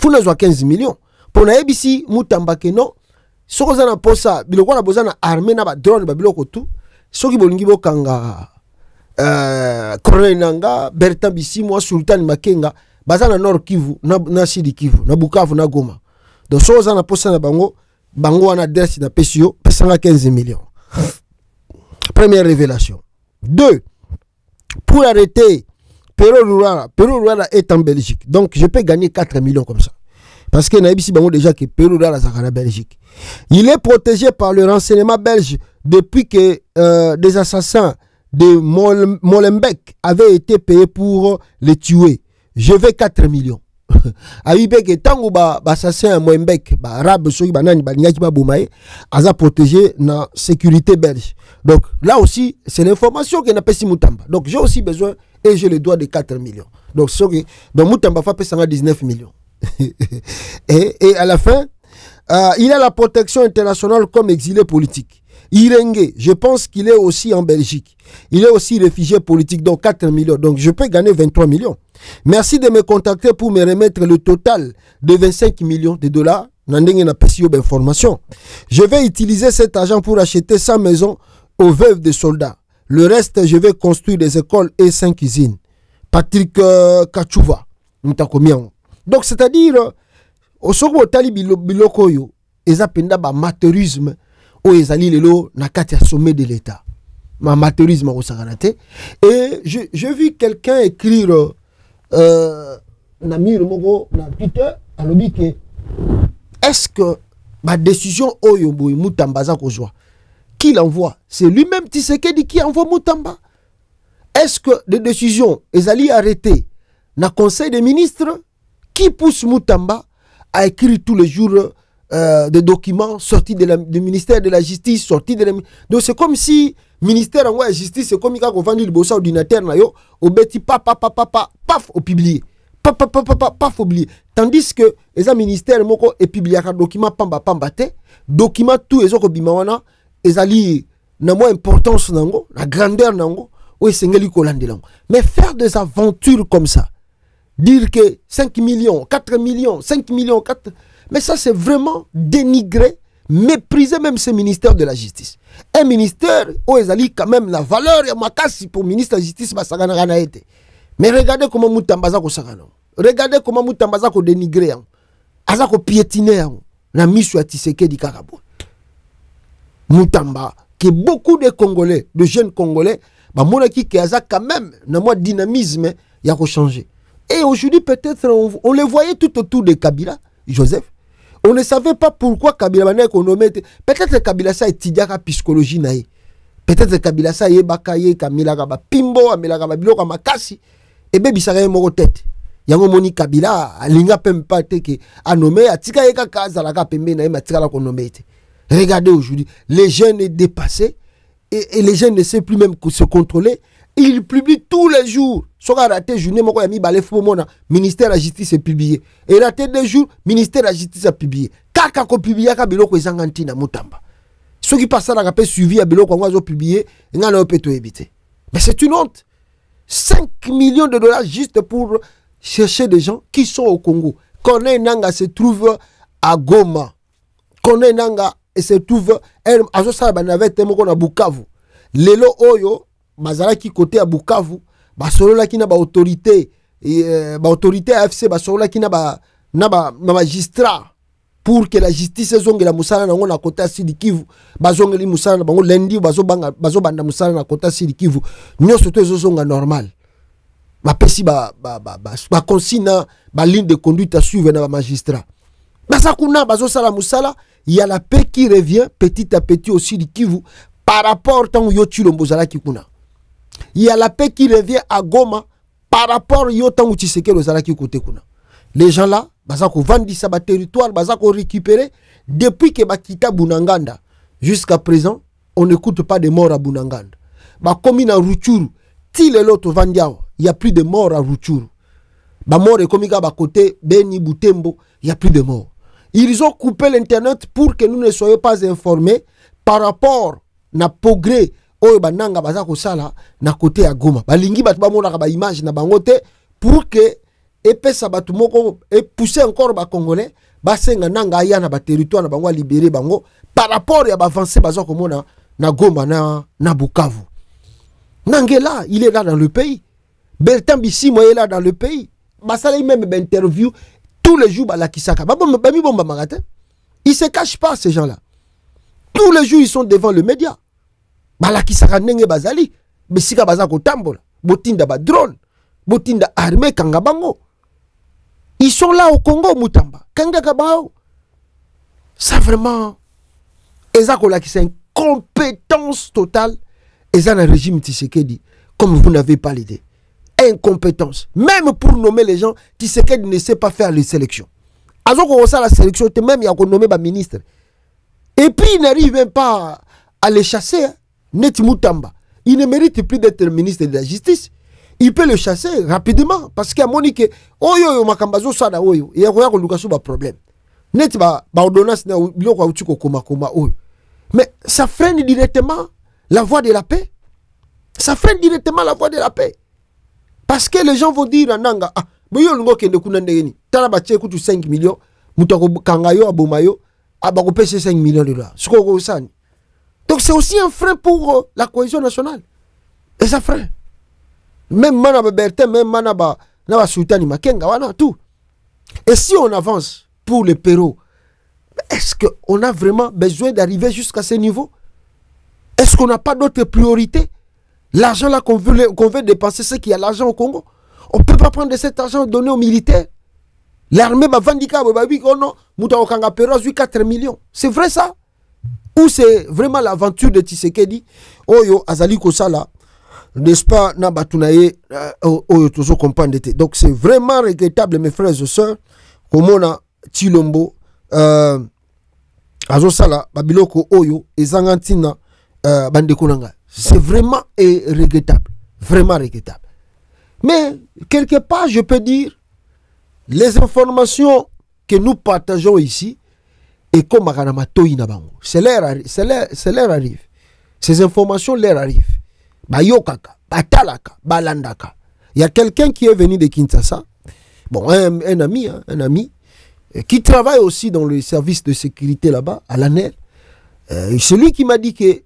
On a 15 millions. Pour na ABC, Moutamba que non, si on a posa, biloko na bozana armée na ba drone ba biloko tout, soki bolingi bokanga Colonel Nanga, Bertrand Bisimwa, Sultan Makenga, bazana nord Kivu, na Sud Kivu, na Bukavu na Goma. Donc si on a posa na bango, bango en adresse na PCO, pesanga 15 millions. Première révélation. 2. Pour arrêter Pero Rurara est en Belgique. Donc je peux gagner 4 millions comme ça. Parce que Naïbisi Bango déjà que Pero Rurara est en Belgique. Il est protégé par le renseignement belge depuis que des assassins de Molenbeek avaient été payés pour les tuer. Je veux 4 millions. Aïbek tango ba assassin Molenbeek, ba arabe soki banani ba nyaki ba bomaye, aza protégé na sécurité belge. Donc là aussi, c'est l'information que n'a pas si Moutamba. Donc j'ai aussi besoin et j'ai le droit de 4 millions. Donc Moutamba fa pesa 19 millions. et à la fin, il a la protection internationale comme exilé politique. Irenge, je pense qu'il est aussi en Belgique. Il est aussi réfugié politique, donc 4 millions. Donc je peux gagner 23 millions. Merci de me contacter pour me remettre le total de 25 millions de dollars. Je vais utiliser cet argent pour acheter 100 maisons aux veuves des soldats. Le reste, je vais construire des écoles et 5 usines. Patrick Kachouva. Donc, c'est-à-dire, au second tali biloko yo, ezapenda ba amateurisme o ezali lelo na kati ya sommet de l'État. Ma amateurisme au sagarate. Et j'ai vu quelqu'un écrire na mire mogo na Twitter alobi que est-ce que ma décision oyo boy Moutamba za kozwa qui l'envoie? C'est lui-même Tshisekedi qui envoie Moutamba. Est-ce que les décisions ezali arrêtées na conseil des ministres qui pousse Moutamba à écrire tous les jours des documents sortis du ministère de la Justice, sortis de la... Donc c'est comme si ministère de la Justice, c'est comme quand on vend le bossa ordinateur, au bêti paf, au publié. Paf, oublié. Tandis que les ministères est publié un document pamba te, document tout les autres bimawana, les alliés na moins importance nango, la grandeur nango, ou sengeli kolandelango. Mais faire des aventures comme ça, dire que 5 millions, 4 millions, 5 millions, 4... Mais ça, c'est vraiment dénigrer, mépriser même ce ministère de la Justice. Un ministère où ils ont quand même la valeur et ma casse pour le ministre de la Justice. Mais regardez comment Moutamba ko sagana. Regardez comment Moutamba ko dénigrer. Azako piétiner. La mise sur Tshisekedi Karabo. Moutamba, que beaucoup de Congolais, de jeunes Congolais, bah monaki qui a quand même dans moi dynamisme, il a changé. Et aujourd'hui, peut-être, on les voyait tout autour de Kabila, Joseph. On ne savait pas pourquoi Kabila m'a nommé. Peut-être que Kabila ça étudiait la psychologie. Peut-être que Kabila ça est bakaye, Kamila Gaba Pimbo, Amila Gaba Biloko Makasi. Et bien, ça y est, mon tête. Yango moni Kabila, Alinga Pempa Teke, a nommé, a tika eka kaza la Kapembe, na ema tika la konomé. Regardez aujourd'hui, les jeunes sont dépassés et les jeunes ne savent plus même se contrôler. Ils publient tous les jours. Si on a raté journée, mon ministère de la Justice est publié. Et raté 2 jours, ministère de la Justice a publié. Kaka ko publié ka biloko ezanganti na Moutamba. Ceux qui passent à la suivi à biloko ont publié, ngana peut tout éviter. Mais c'est une honte. 5 millions de dollars juste pour chercher des gens qui sont au Congo. Corneille Nanga se trouve à Goma. Corneille Nanga se trouve à Bukavu. Lelo Oyo, bazalaki côté à Bukavu, basolola ki na ba autorité autorité AFC basolola ki na ba magistrat pour que la justice zonge la musala na ngona côté Sud Kivu bazonge li musala na bango lundi bazobanda musala na côté Sud Kivu nyoso to zonga normal ba pesi ba consigne ba ligne de conduite à suivre na ba magistrat basakuna bazosala musala, il y a la paix qui revient petit à petit au Sud Kivu par rapport tant yo Tshilombo ki kuna. Il y a la paix qui revient à Goma par rapport à Yotan Tshisekedi Ozalaki côté kuna. Les gens là, bazako vandi sa ba territoire, bazako récupérer depuis que bakita Bunanganda. Jusqu'à présent, on n'écoute pas de morts à Bunanganda. Ba commune à Rutshuru, ti le loto vandiao, il y a plus de morts à Rutshuru. Ba mort et komika ba côté Beni Butembo, il y a plus de morts. Ils ont coupé l'internet pour que nous ne soyons pas informés par rapport na progrès oyo bananga baza ko sala na côté ya Goma balingi batu ba mona ka ba image na bango te pour que epesa batu moko et pousser encore ba congolais basenga nanga aya na ba territoire na bango libérer bango par rapport ya ba avancer baza ko mona na Goma na Bukavu. Nangela il est là dans le pays. Bertin Bissimo est là dans le pays. Basala même interview tous les jours la kisaka. Ils se cachent pas ces gens-là. Tous les jours ils sont devant le média. Bala kisaka nenge bazali. Besika bazako tambola. Botinda ba drone. Botinda armée kangabango. Ils sont là au Congo Mutamba. Kanga kabao. Ça vraiment ezako la qui c'est une compétence totale. Eza na régime Tshisekedi comme vous n'avez pas l'idée. Incompétence. Même pour nommer les gens, Tshisekedi ne sait pas faire les sélections. Alors qu'on reçoit la sélection, même il y a qu'on nommé le ministre. Et puis il n'arrive même pas à les chasser. Hein. Neti Mutamba. Il ne mérite plus d'être ministre de la justice. Il peut le chasser rapidement. Parce qu'il y a Monique. Oyo makambazo sada oyo. Il y a un problème. Neti ba ordonnance na biloko autuko koma oyo. Mais ça freine directement la voie de la paix. Ça freine directement la voie de la paix. Parce que les gens vont dire nanga ah boyo lungo kende kuna ndeni tala ba tche kutu 5 millions mutako kangayo abomayo abako pèse 5 millions de dollars. Soko sani. Donc c'est aussi un frein pour la cohésion nationale. Et ça freine. Même Manaba Bertin, même Manaba Naba Sultani Makenga, voilà tout. Et si on avance pour les Pérou, est-ce qu'on a vraiment besoin d'arriver jusqu'à ce niveau? Est-ce qu'on n'a pas d'autres priorités? L'argent là qu'on veut dépenser, c'est qu'il y a l'argent au Congo. On ne peut pas prendre cet argent et donner aux militaires. L'armée va vendre Mutaokanga Pérou 4 millions. C'est vrai ça? Ou c'est vraiment l'aventure de Tshisekedi? Oyo Azali Kosala, n'est-ce pas? Nabatunaye, Oyo Tozo comprendre. Donc c'est vraiment regrettable, mes frères et sœurs, comme on a Chilombo, Azosala, Babiloko Oyo, et Zangantina, Bandekunanga. C'est vraiment regrettable. Vraiment regrettable. Mais, quelque part, je peux dire, les informations que nous partageons ici, et comme c'est leur arrive. Ces informations leur arrivent. Bayokaka, Batalaka, Balandaka. Il y a quelqu'un qui est venu de Kinshasa, bon, un ami, qui travaille aussi dans le service de sécurité là-bas, à l'ANEL. C'est lui qui m'a dit que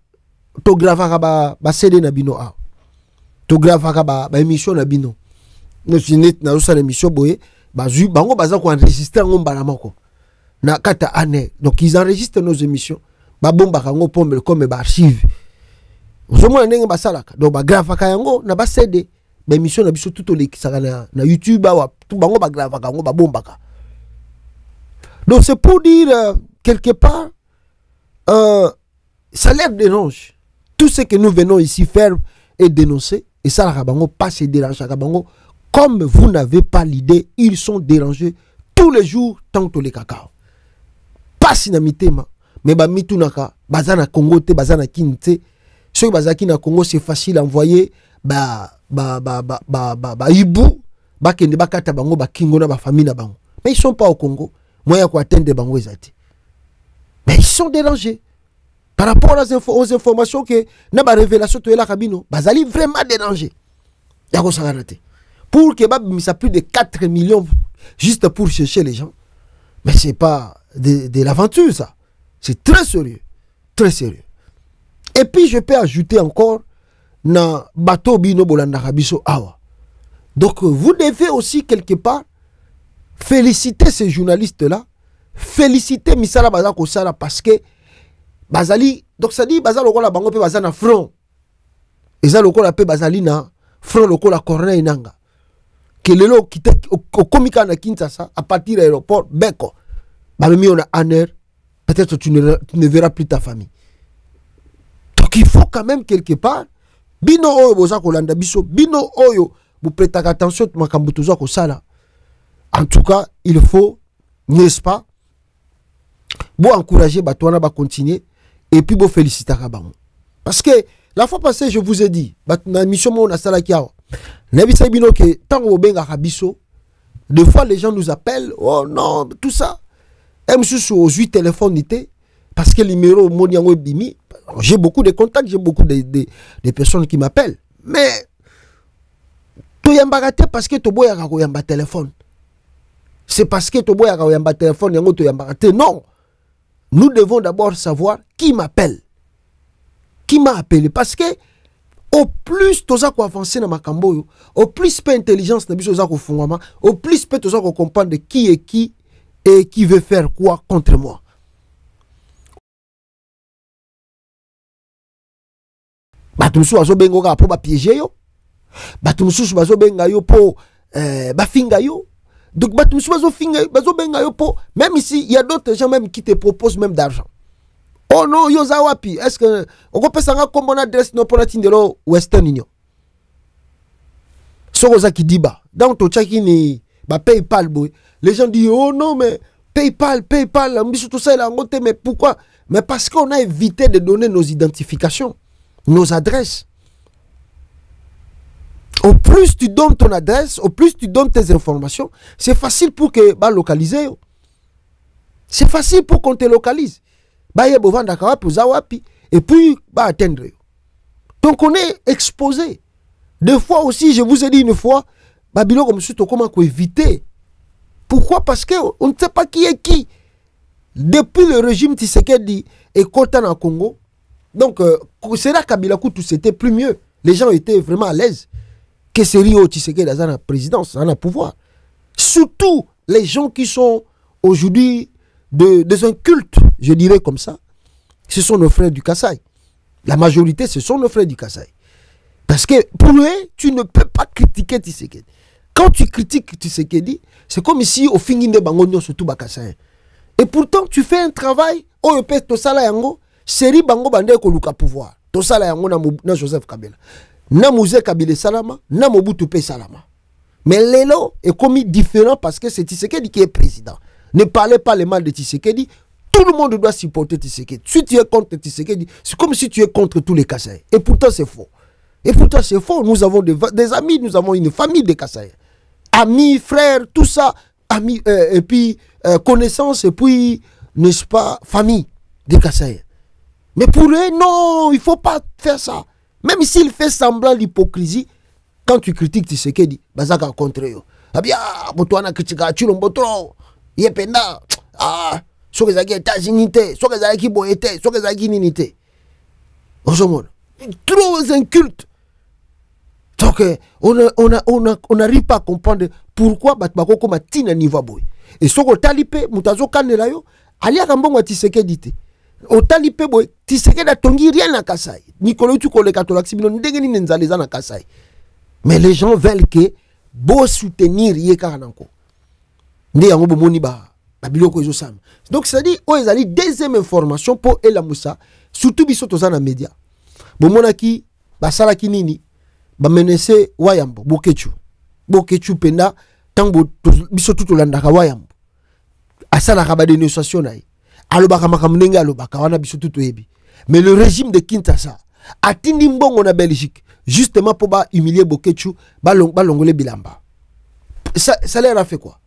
to gravaka ba CD na bino a to gravaka ba émission na bino no sinet na usa émission boye ba zu bango baza ko enregistrer ngo mbala moko na kata ane. Donc ils enregistrent nos émissions ba bomba kango pombe comme ba archive ozomona ndenge basalaka. Donc ba gravaka yango na ba CD ba émission na biso tout le kisaka na YouTube wa tout bango ba gravaka ngo ba bombaka. Donc c'est pour dire quelque part ça leur dérange. Tout ce que nous venons ici faire et dénoncer, et ça, la pas se déranger. Comme vous n'avez pas l'idée, ils sont dérangés tous les jours tant que les cacao. Pas sinamité, mais mitunaka, bazana Congo, bazana Kinte, ceux qui bazaki na Congo, c'est facile à envoyer, Ibu, kende bakata bango, kingo na famille na bango. Mais ils sont pas au Congo. Moi, y'a quoi atteindre bango ezati. Mais ils sont dérangés. Par rapport aux informations que na ba révélation to la kabino bazali vraiment dérangé ya ko sangarate pour que ça plus de 4 millions juste pour chercher les gens. Mais c'est pas de l'aventure ça, c'est très sérieux, très sérieux. Et puis je peux ajouter encore na bateau bino bolanda kabiso awa. Donc vous devez aussi quelque part féliciter ces journalistes là, féliciter Misala Bazako Sala parce que Bazali, donc ça dit Bazali lokola bango pe bazana front. Eza lokola pe Bazali na front lokola Corneille Nanga. Que lelo kite au komika na Kinshasa à partir de l'aéroport Beko. Bamemi on a aner, peut-être tu ne verras plus ta famille. Donc il faut quand même quelque part bino oyo boza kolanda biso, bino oyo vous prêtez attention makambo toza ko sala. En tout cas, il faut, n'est-ce pas, vous encourager Batouana à continuer et puis vous féliciter Kabamou. Parce que la fois passée, je vous ai dit, dans mission on a salakiao. Nebisa bino que tant au benga kabiso, des fois les gens nous appellent, oh non, tout ça. M sous aux 8 téléphones parce que le numéro moniango bimi, j'ai beaucoup de contacts, j'ai beaucoup de personnes qui m'appellent. Mais, tu yambagate parce que tu boya yamba téléphone. C'est parce que tu boya yamba téléphone, yango tu yambagate. Non. Nous devons d'abord savoir qui m'appelle. Qui m'a appelé. Parce que, au plus tu as avancé dans ma cambo, au plus peu intelligence na biso za ko fungama, au plus peu tu as comprendre qui est qui et qui veut faire quoi contre moi. Batumusu bazo bengo ka po ba piéger yo. Batumusu bazo benga yo po ba finga yo. Donc batumusu bazo finga bazo benga yo po, même ici il y a d'autres gens même qui te proposent même d'argent. Oh non, yo za wapi? Est-ce que on peut sanga comme mon adresse no pona tindelo Western Union? Sokoza qui dit ba, dans ton chaki ni ba PayPal boy. Les gens disent oh non mais PayPal, ambition tout ça là ngote, mais pourquoi? Mais parce qu'on a évité de donner nos identifications, nos adresses. Au plus tu donnes ton adresse, au plus tu donnes tes informations, c'est facile pour que ba localiser. C'est facile pour qu'on te localise. Et puis, bah, atteindre. Donc, on est exposé. Des fois aussi, je vous ai dit une fois, Babylone, comme ça, comment éviter. Pourquoi? Parce qu'on ne sait pas qui est qui. Depuis le régime Tshisekedi et Kota en Congo, donc, c'est là Kabila Koutou, c'était plus mieux. Les gens étaient vraiment à l'aise. Que c'est Rio Tshisekedi dans la présidence, dans le pouvoir. Surtout les gens qui sont aujourd'hui de un culte, je dirais comme ça, ce sont nos frères du Kasaï. La majorité, ce sont nos frères du Kasaï. Parce que pour eux, tu ne peux pas critiquer Tshisekedi. Quand tu critiques Tshisekedi, c'est comme ici au Finginde Bangonio surtout Bakasaï. Et pourtant, tu fais un travail, oh, peut to sala yango, série Bango Bande Koluka pouvoir. To sala yango na Joseph Kabila. Na Mouzé Kabila Salama, na Mobutu Pe Salama. Mais l'élo est commis différent parce que c'est Tshisekedi qui est président. Ne parlez pas le mal de Tshisekedi. Tout le monde doit supporter Tshisekedi. Si tu es contre Tshisekedi, c'est comme si tu es contre tous les Kasaïs. Et pourtant, c'est faux. Et pourtant, c'est faux. Nous avons des amis, nous avons une famille de Kasaïs. Amis, frères, tout ça. Amis, et puis, connaissances, et puis, n'est-ce pas, famille de Kasaïs. Mais pour eux, non, il ne faut pas faire ça. Même s'il fait semblant d'hypocrisie, quand tu critiques Tshisekedi, bazaka contre eux. Ah bien, Botoana critique tu l'as botro. Yependa, ah, soit que ça qui est États-Unis, soit que ça qui boité, soit que ça qui n'unité. Trop inculte. Donc, on n'arrive pas à comprendre pourquoi Batbako comme Tina Niva Boy. Et ce qu'on talipé, Moutazo Kanelayo, Alia Rambon a Tshisekedi. Au talipé boy, Tshisekedi a tongi rien à Kasaï. Nicolas tu connais Katolaxi, non dégani n'enzalezan à Kasaï. Mais les gens veulent que beau soutenir Yekarananko. Donc ça dit, oh, ils ont deuxième information pour Ela Moussa, surtout biso tozana média. Bomonaki, basalaki nini, ba menese Wayambo, Bokechu penda, tango biso tout landaka Wayambo. Asala kaba de négociation naï. Alobaka makamnenga alobaka wana biso tout ebi. Mais le régime de Kinshasa a tindi mbongo na Belgique, justement pour ba humilier Bokechu, balongole bilamba. Ça leur a fait quoi?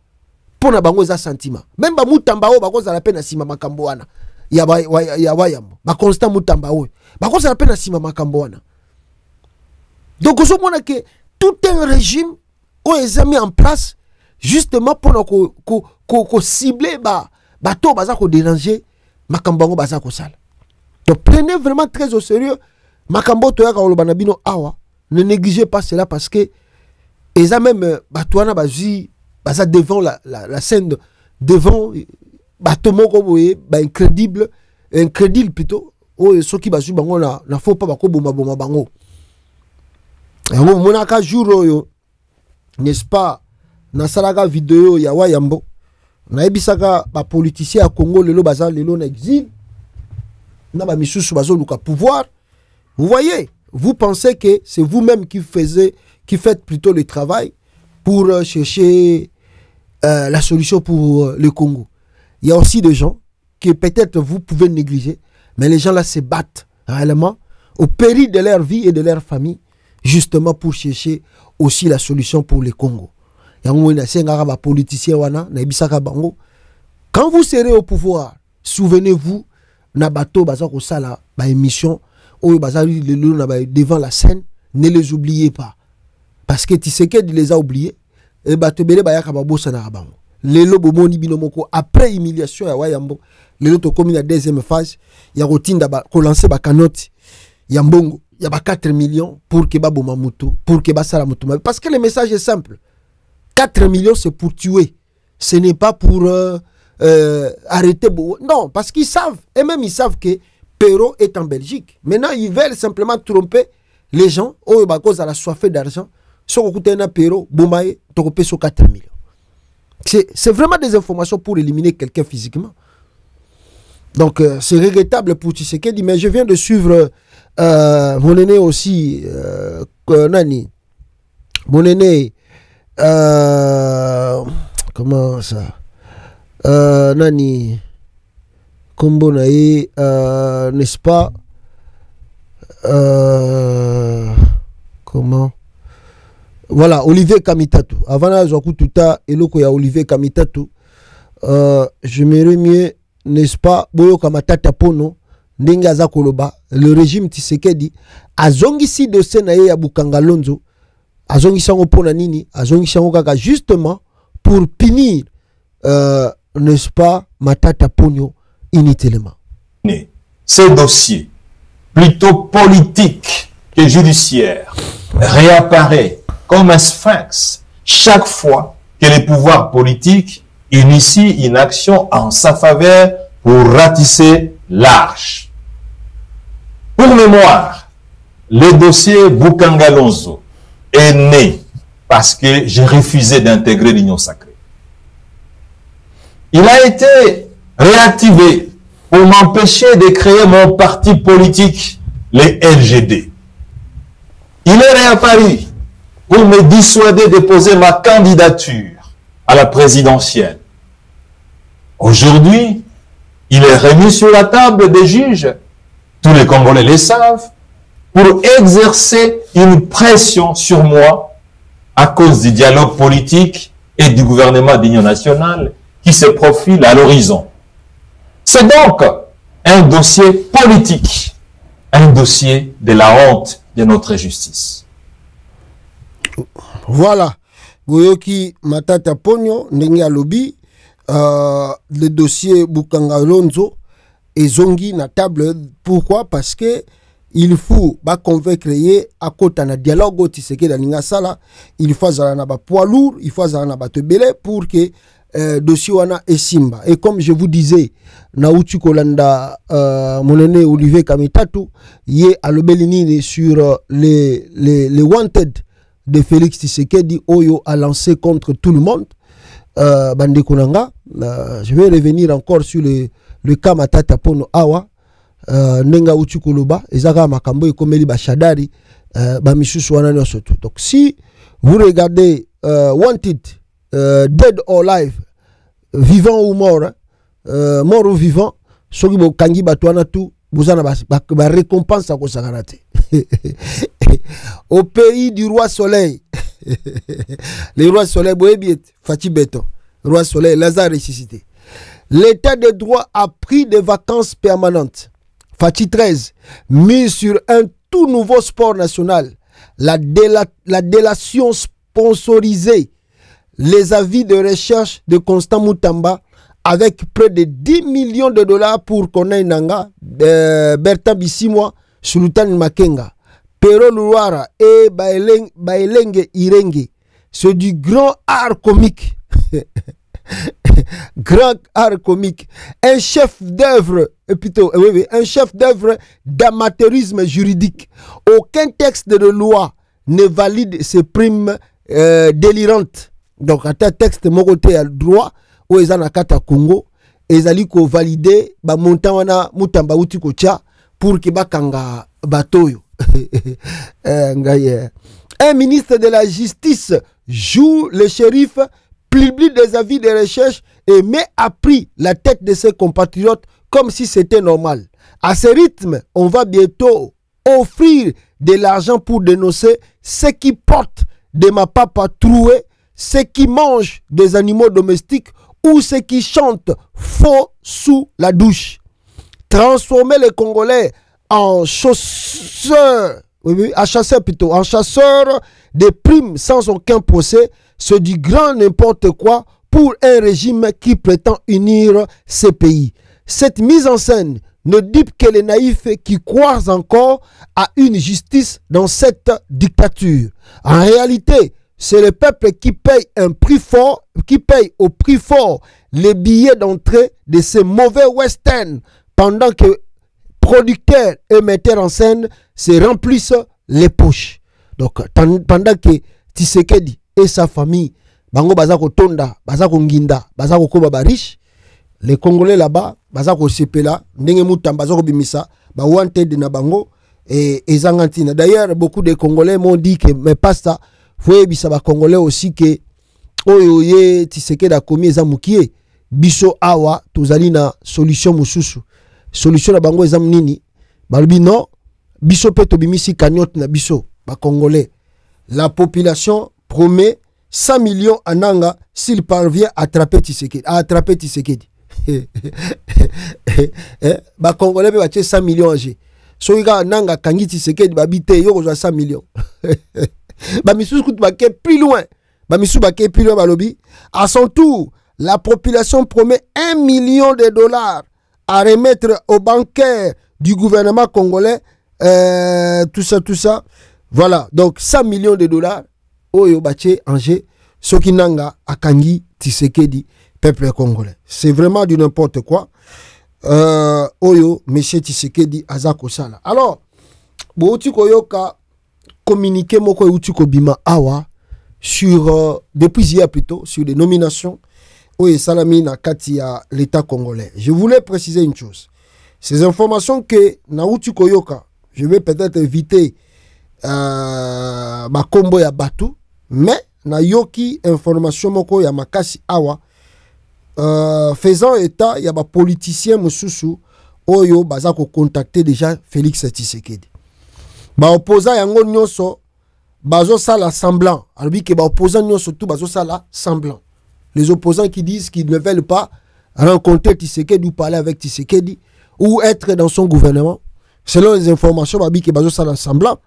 Pour na bango za sentiment. Même ba mutamba o bako za la peine sima makambo wana. Ya Wayambo. Ba constant mutamba o. Bako za la peine sima makambo wana. Donc on mona que tout un régime o est mis en place justement pour ko cibler bato baza ko déranger makambo baza ko sala. Donc prenez vraiment très au sérieux makambo to ya ka olobana bino awa. Ne négligez pas cela parce que et ça même bato wana bazi ça devant la scène, devant Batomoko, incrédible plutôt, ceux qui basent bango na faut pas bako boma bango. Et monaka jour n'est-ce pas, na salaka vidéo ya Wayambo, na ebisaka ba politicien à Congo lelo baza lelo na exil, na ba misusu bazo luka pouvoir. Vous voyez, vous pensez que c'est vous-même qui faites plutôt le travail pour chercher la solution pour le Congo. Il y a aussi des gens que peut-être vous pouvez négliger, mais les gens là se battent réellement au péril de leur vie et de leur famille, justement pour chercher aussi la solution pour le Congo. Quand vous serez au pouvoir, souvenez-vous, Nabato Bazako Sala, bah émission oyo bazali devant la scène, ne les oubliez pas parce que Tshisekedi les a oubliés et batebele bayaka babosa na bango lelo bomoni binomoko après humiliation ya Wayambo lelo to komi na deuxième phase ya rotinda ba ko lancer ba kanoti ya mbongo ya ba 4 millions pour que baboma mutu pour que basala mutu parce que le message est simple. 4 millions c'est pour tuer, ce n'est pas pour arrêter. Non, parce qu'ils savent, et même ils savent que Perrault est en Belgique. Maintenant, ils veulent simplement tromper les gens. Oh, à cause de la soif d'argent. Si on écoute un Perrault, Boumaï, tu sur 4 millions. C'est vraiment des informations pour éliminer quelqu'un physiquement. Donc, c'est regrettable pour Tshisekedi, mais je viens de suivre mon aîné aussi, Nani. Mon aîné, comment ça? Nani Kombo nae n'est-ce pas comment voilà Olivier Kamitatu avant la Zokututa eloko ya Olivier Kamitatu je m'aimerais mieux n'est-ce pas boyo kamatata pono ndenge aza koloba le régime Tshisekedi azongisi dossier na ye ya Bukangalonzo azongisa ngo pona nini azongisa ngo kaka justement pour punir n'est-ce pas Matata Pogno inutilement.
Ce dossier, plutôt politique que judiciaire, réapparaît comme un sphinx chaque fois que les pouvoirs politiques initient une action en sa faveur pour ratisser l'arche. Pour mémoire, le dossier Bukangalonzo est né parce que j'ai refusé d'intégrer l'Union sacrée. Il a été réactivé pour m'empêcher de créer mon parti politique, les LGD. Il est réapparu pour me dissuader de poser ma candidature à la présidentielle. Aujourd'hui, il est remis sur la table des juges, tous les Congolais le savent, pour exercer une pression sur moi à cause du dialogue politique et du gouvernement d'union nationale qui se profile à l'horizon. C'est donc un dossier politique, un dossier de la honte de notre justice.
Voilà. Goyoki Matata Pogno, ndenge alobi, le dossier Bukangalonzo et Zongi na table. Pourquoi? Parce que il faut convaincre à côté d'un dialogue au Tshisekedi na Ningasala, il faut zala ba poids lourd, il faut zala ba tebele pour que dossier wana esimba. Et comme je vous disais, Nauchi Kolanda, mon aîné Olivier Kamitatu, yé alobelini sur les wanted de Félix Tshisekedi, Oyo a lancé contre tout le monde. Bande Konanga, je vais revenir encore sur le cas Matata Pono Awa, Nenga Uchi Koloba, Ezaka Makambo et Komeli Bachadari, Bamisus wana nyosotu. Donc si vous regardez Wanted, Dead or Alive, vivant ou mort, mort ou vivant, soki bo kangi batwana tout, vous en avez récompense à Kosagarate. Au pays du roi soleil, le roi soleil, Boébiet, Fatih Beton, roi soleil, Lazare ressuscité. L'état de droit a pris des vacances permanentes. Fatih 13, mis sur un tout nouveau sport national, la délation sponsorisée. Les avis de recherche de Constant Moutamba avec près de 10 millions de dollars pour Kona Nanga, Berta Bissimwa, Sultan Makenga, Pero Luara et Baelenge Irenge. C'est du grand art comique. Grand art comique. Un chef d'œuvre, plutôt, un chef d'œuvre d'amateurisme juridique. Aucun texte de loi ne valide ces primes délirantes. Donc, à un texte mokoté à droit, où ils ont kata Congo, ils ont validé, montant wana mutamba uti kocha, pour que bakanga batoyo. Un ministre de la justice joue le shérif, publie des avis de recherche et met à prix la tête de ses compatriotes comme si c'était normal. À ce rythme, on va bientôt offrir de l'argent pour dénoncer ceux qui portent des mapapa troués, ceux qui mangent des animaux domestiques ou ceux qui chantent faux sous la douche. Transformer les Congolais en chasseur, oui, en chasseur plutôt, en chasseur des primes sans aucun procès, c'est du grand n'importe quoi pour un régime qui prétend unir ces pays. Cette mise en scène ne dit que les naïfs qui croient encore à une justice dans cette dictature. En réalité, c'est le peuple qui paye un prix fort, qui paye au prix fort les billets d'entrée de ces mauvais westerns, pendant que producteurs et metteurs en scène se remplissent les poches. Donc, pendant que Tshisekedi et sa famille, bango bazako tonda, bazako nginda, bazako koba ba riche, les Congolais là-bas, bazako sepela, ndenge mutamba bazako bimisa, ba wanted na bango et ezangantina. D'ailleurs, beaucoup de Congolais m'ont dit que mais pas ça, faut bisa ba Congolais aussi que oyo ye Tshisekedi a commis ezamukie, biso awa tozali na solution mususu. Solution na bango ezam nini? Balubi non, biso pe to bimisi cagnotte na biso ba Congolais. La population promet 100 millions en Nanga s'il parvient à attraper Tshisekedi. Ba Congolais pe batie 100 millions age. So iga Nanga kangi Tshisekedi babite yo ko 100 millions. Ba misu kout ba ke plus loin. Ba misu ba ke plus loin balobi. À son tour, la population promet 1 million de dollars à remettre aux bancaires du gouvernement congolais. Tout ça. Voilà, donc 100 millions de dollars. Oyo bache Angers, Sokinanga, Akangi, Tshisekedi, peuple congolais. C'est vraiment du n'importe quoi. Oyo, monsieur Tshisekedi, Azako Sala. Alors, Bouti Koyoka communiqué moko Uti Kobima Awa sur, depuis hier plutôt, sur les nominations Oyo Salamina Katia, l'État congolais. Je voulais préciser une chose. Ces informations que Nauti Koyoka, je vais peut-être éviter ma combo ya Batu, mais na yoki information moko ya makasi awa faisant état ya ba politicien mususu oyo bazako contacter déjà Félix Tshisekedi. Ba opposant yango nyonso bazo sala semblant, alors que ba opposant nyonso tout bazo sala semblant. Les opposants qui disent qu'ils ne veulent pas rencontrer Tshisekedi ou parler avec Tshisekedi ou être dans son gouvernement, selon les informations babi que bazo sala semblant.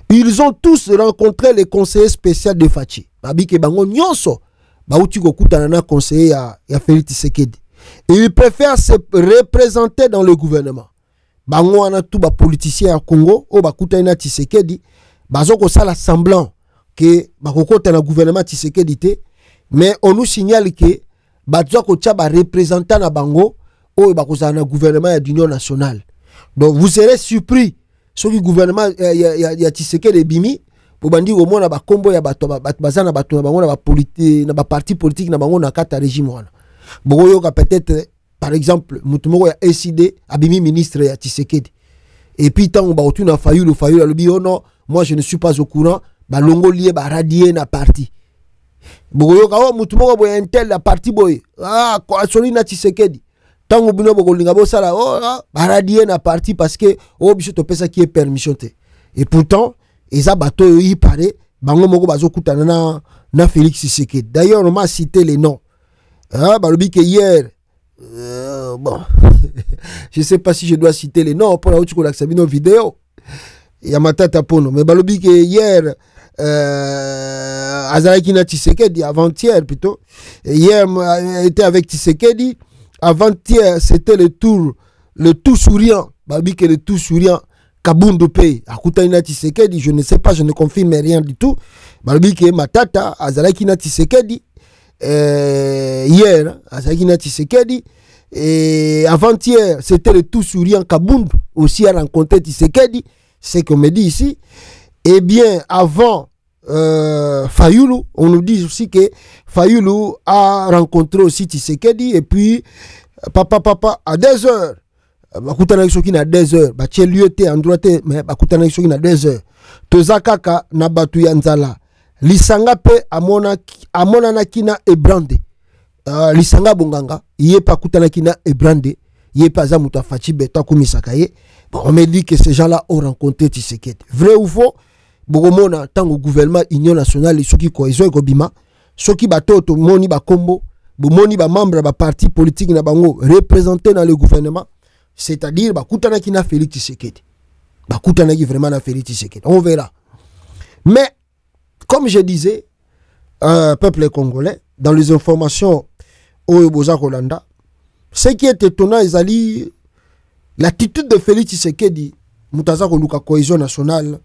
Ils ont tous rencontré les conseillers spéciaux de Fachi. Babi ke bango nyonso bauti ko kutana na conseiller ya Félix Tshisekedi. Et ils préfèrent se représenter dans le gouvernement. Bango ana tout ba politicien à Congo o ba kutana na Tshisekedi, bazo ko sala semblant que ba kokota na gouvernement Tshisekedi te, mais on nous signale que bazo ko tia ba représentant na bango o ba ko na gouvernement d'union nationale. Donc vous serez surpris. Ce qui gouvernement ya Tshisekedi bimi pour bandi au moins na ba kombo ya bato bazana bato na bango na ba politique na ba parti politique na bango na kata régime wana. Boyo ka peut-être par exemple mutumoko ya SID abimi ministre ya Tshisekedi. Et puis tant ba otu na Fayulu alobi oh non, moi je ne suis pas au courant, ba longo lié ba radier na parti. Boyo ka mutumoko boya intel la parti boy. Ah kwa soli na Tshisekedi. Tango bino bokolinga bo sala baradie na parti parce que biso to pesa qui est permission te. Et pourtant eza bato yo yi paré bango moko bazo kutana na Félix Tshisekedi. D'ailleurs on m'a cité les noms. Balobi que hier bon je sais pas si je dois citer les noms pour la autre ko accepter nos vidéos. Ya matata pono mais balobi que hier Azaraki na Tshisekedi avant-hier plutôt. Hier était avec Tshisekedi. Avant-hier, c'était le tout souriant. Babi que le tout souriant. Kabundu Pei. Akutaina Tshisekedi, je ne sais pas, je ne confirme rien du tout. Babi que Matata, Azalaki na Tshisekedi. Hier, Azalaki na Tshisekedi. Et avant-hier, c'était le tout souriant Kabundu. Aussi a rencontré Tshisekedi. C'est qu'on me dit ici. Eh bien, avant Fayulu, on nous dit aussi que Fayulu a rencontré aussi Tshisekedi et puis papa à 2 heures bakutana soki na 2 heures ba tie lieu te endroit te mais bakutana soki na 2 heures tozakaka na batu ya nzala lisanga pe amona na kina ebrande lisanga bonganga yé pa kutana kina ebrande yé pa za muta fachi beta kumisaka ye. Bon, on me dit que ces gens-là ont rencontré Tshisekedi. Vrai ou faux? Bogomona tango gouvernement union nationale soki cohésion ekobima soki batoto moni ba kombo moni ba membre ba parti politique na bango représenté dans le gouvernement c'est-à-dire bakutana qui na Félix Tshisekedi. Bakutana qui vraiment na Félix Tshisekedi. On verra. Mais comme je disais, peuple congolais, dans les informations au Boza Kolanda, ce qui est étonnant, c'est l'attitude de Félix Tshisekedi, Moutaza Koluka cohésion nationale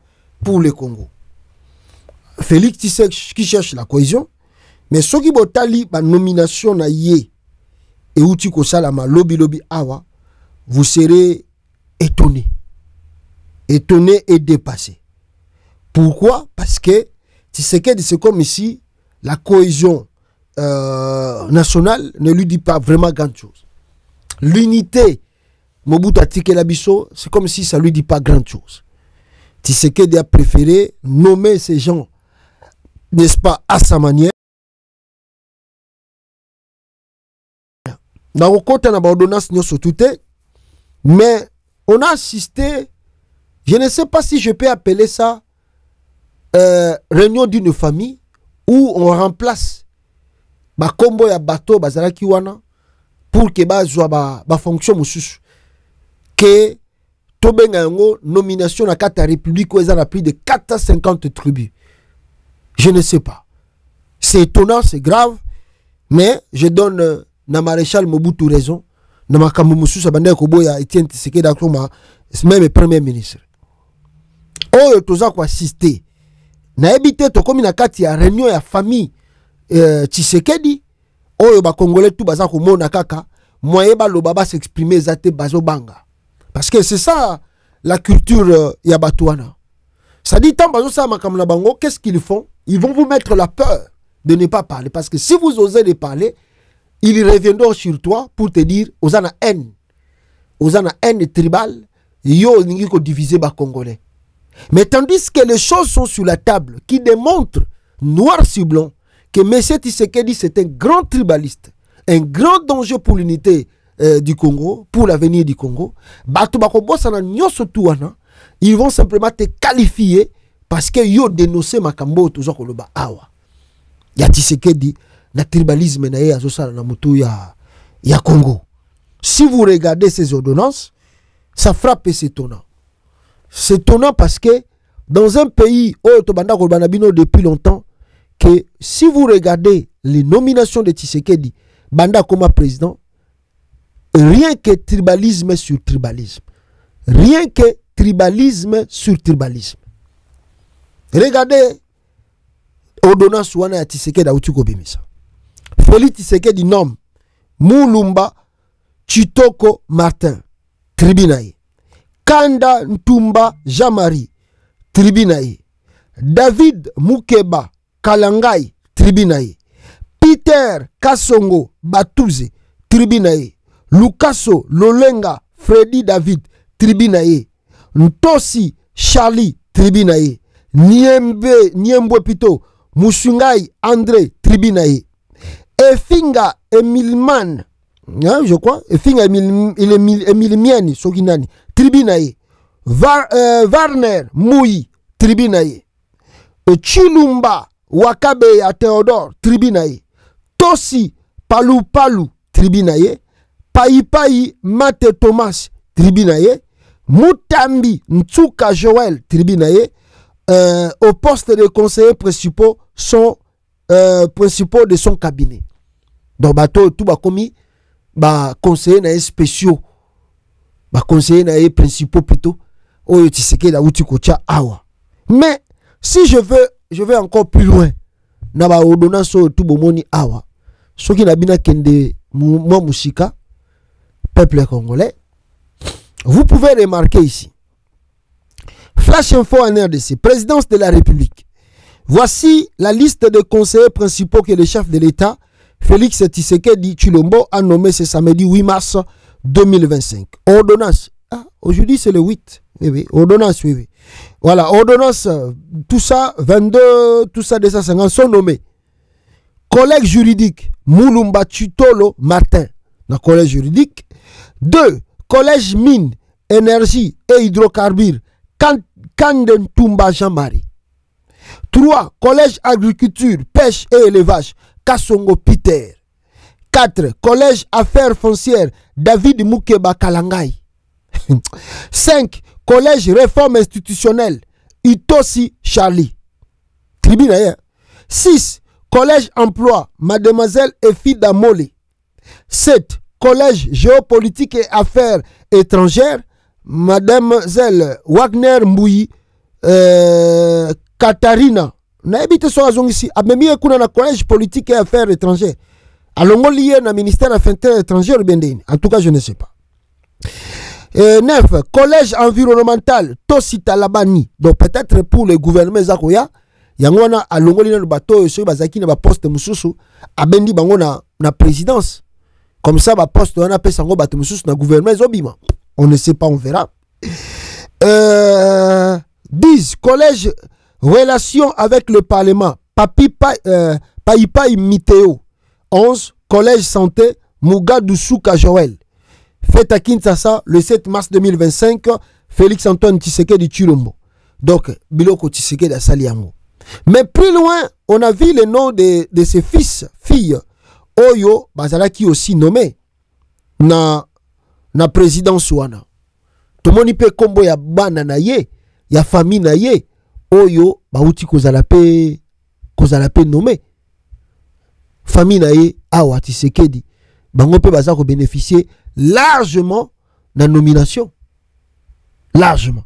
pour le Congo. Félix Tshisekedi qui cherche la cohésion, mais ce qui botali la nomination na yé et outi ko salama lobby awa, vous serez étonné et dépassé. Pourquoi? Parce que Tshisekedi, c'est comme ici, la cohésion nationale ne lui dit pas vraiment grand chose. L'unité, Mobutu Atike Labiso, c'est comme si ça ne lui dit pas grand chose. Tshisekedi a préféré nommer ces gens, n'est-ce pas, à sa manière. Dans le côté de l'ordonnance, mais on a assisté, je ne sais pas si je peux appeler ça réunion d'une famille où on remplace ba combo ya bateau bazalaki wana pour que ba fonction mususu que tobenga yango nomination na kata république où ils ont plus de 450 tribus. Je ne sais pas. C'est étonnant, c'est grave, mais je donne na maréchal Mobutu raison. Na makambo mususu banda ko boya Etienne Tshisekedi akoma même premier ministre. Oyo toza ko assister na ebité to komi na kati ya réunion ya famille Tshisekedi oyo ba congolais tout baza ko mona kaka moyen ba lo baba s'exprimer zate bazo banga parce que c'est ça la culture ya batouana. Ça dit tant bazo sa makambo na bango, qu'est-ce qu'ils font? Ils vont vous mettre la peur de ne pas parler parce que si vous osez de parler, ils reviendront sur toi pour te dire aux ana haine tribale yo ningi ko diviser ba congolais. Mais tandis que les choses sont sur la table qui démontrent noir sur blanc que M. Tshisekedi c'est un grand tribaliste, un grand danger pour l'unité du Congo, pour l'avenir du Congo, ils vont simplement te qualifier parce que yo dénoncé makambo toujours koloba awa. Ya Tshisekedi na tribalisme na ya zosala na mutu ya Congo. Si vous regardez ces ordonnances, ça frappe et c'est étonnant. C'est étonnant parce que dans un pays depuis longtemps, que si vous regardez les nominations de Tshisekedi, Banda comme président, rien que tribalisme sur tribalisme. Rien que tribalisme sur tribalisme. Regardez ordonnance wana ya Tshisekedi Autiko Bimisa. Félix Tshisekedi nomme Mulumba Chitoko Martin, tribinae. Kanda Ntumba Jamari, tribinae. David Mukeba Kalangai, tribinae. Peter Kasongo Batuze, tribinae. Lukaso Lolenga Freddy David, tribinae. Ntosi Charlie, tribinae. Niembwe Pito Musungai André, tribinae. Efinga Emilman, je crois, Efinga Emilmiani Soginani, tribinae. Warner Mouyi, tribinae. Chilumba Wakabeya Theodore, tribinae. Tosi Palu Palu, tribinae. Pai Mate Thomas, tribinae. Mutambi Ntsuka Joël, tribinae. Au poste de conseillers principaux sont principaux de son cabinet. Donc bateau tout ba commis ba conseiller na spéciaux, ba conseiller na principaux plutôt. Oyo Tshisekedi la uti kocha awa. Mais si je vais encore plus loin na ba ordonnance tout bomoni awa. Soki na bina kende mo musika peuple congolais. Vous pouvez remarquer ici. Flash info en RDC, présidence de la République. Voici la liste de conseillers principaux que le chef de l'État, Félix Tshisekedi Tshilombo, a nommé ce samedi 8 mars 2025. Ordonnance. Ah, aujourd'hui c'est le 8. Oui, oui. Ordonnance, oui, oui. Voilà, ordonnance, tout ça, 22, tout ça, 250 sont nommés. Collègue juridique, Mulumba Chitolo Martin, dans le collège juridique. 2. Collège mine, énergie et hydrocarbures, Kanden Tumba Jamari. 3. Collège agriculture, pêche et élevage, Kasongo Peter. 4. Collège affaires foncières, David Mukeba Kalangai. 5. Collège réforme institutionnelle. Itosi Charlie. Tribune ailleurs. 6. Collège emploi. Mademoiselle Efida Mole. 7. Collège géopolitique et affaires étrangères. Mademoiselle Wagner Mbouyi. Katharina. Naebite so azongisi. Abemi ekuna na collège politique et affaires étrangères. Alongo lié na ministère affaires étrangères bendeni. En tout cas, je ne sais pas. 9. Collège environnemental Tosita Labani. Donc peut-être pour le gouvernement Zakoya, yangwana alongo lié na bato so bazaki na ba poste mususu abendi bango na présidence. Comme ça ba poste wana pesa ngo bato mususu na gouvernement zobima. On ne sait pas, on verra. 10. Collège relation avec le Parlement. Paipa Miteo. 11. Collège santé Mugadoussouka Joël. Fête à Kinshasa le 7 mars 2025. Félix Antoine Tshisekedi Tshilombo. Donc, Biloko Tshisekedi a Saliango. Mais plus loin, on a vu les noms de ses fils, filles. Oyo, Bazalaki aussi nommé. Na présidence wana. Tout le monde peut combo ya bana na ye. Ya famille na ye. Oyo, bauti kozalape nommé. Famille na ye, awa Tshisekedi. Bango pe bazako bénéficier largement de la nomination. Largement.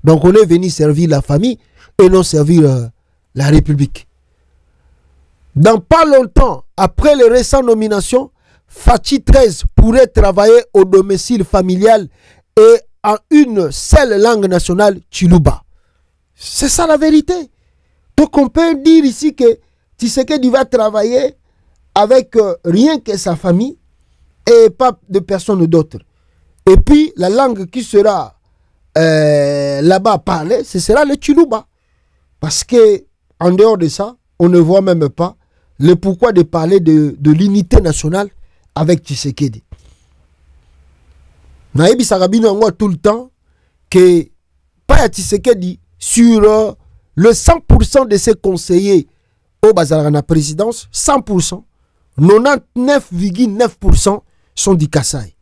Donc on est venu servir la famille et non servir la République. Dans pas longtemps, après les récentes nominations, Fachi 13 pourrait travailler au domicile familial et en une seule langue nationale, Chiluba. C'est ça la vérité. Donc on peut dire ici que Tshisekedi va travailler avec rien que sa famille et pas de personne d'autre. Et puis, la langue qui sera là-bas parlée, ce sera le Chiluba. Parce que, en dehors de ça, on ne voit même pas le pourquoi de parler de l'unité nationale avec Tshisekedi. Naïbi Sarabino en tout le temps que pas Tshisekedi sur le 100% de ses conseillers au Bazarana présidence, 100%, 99,9% sont du Kasaï.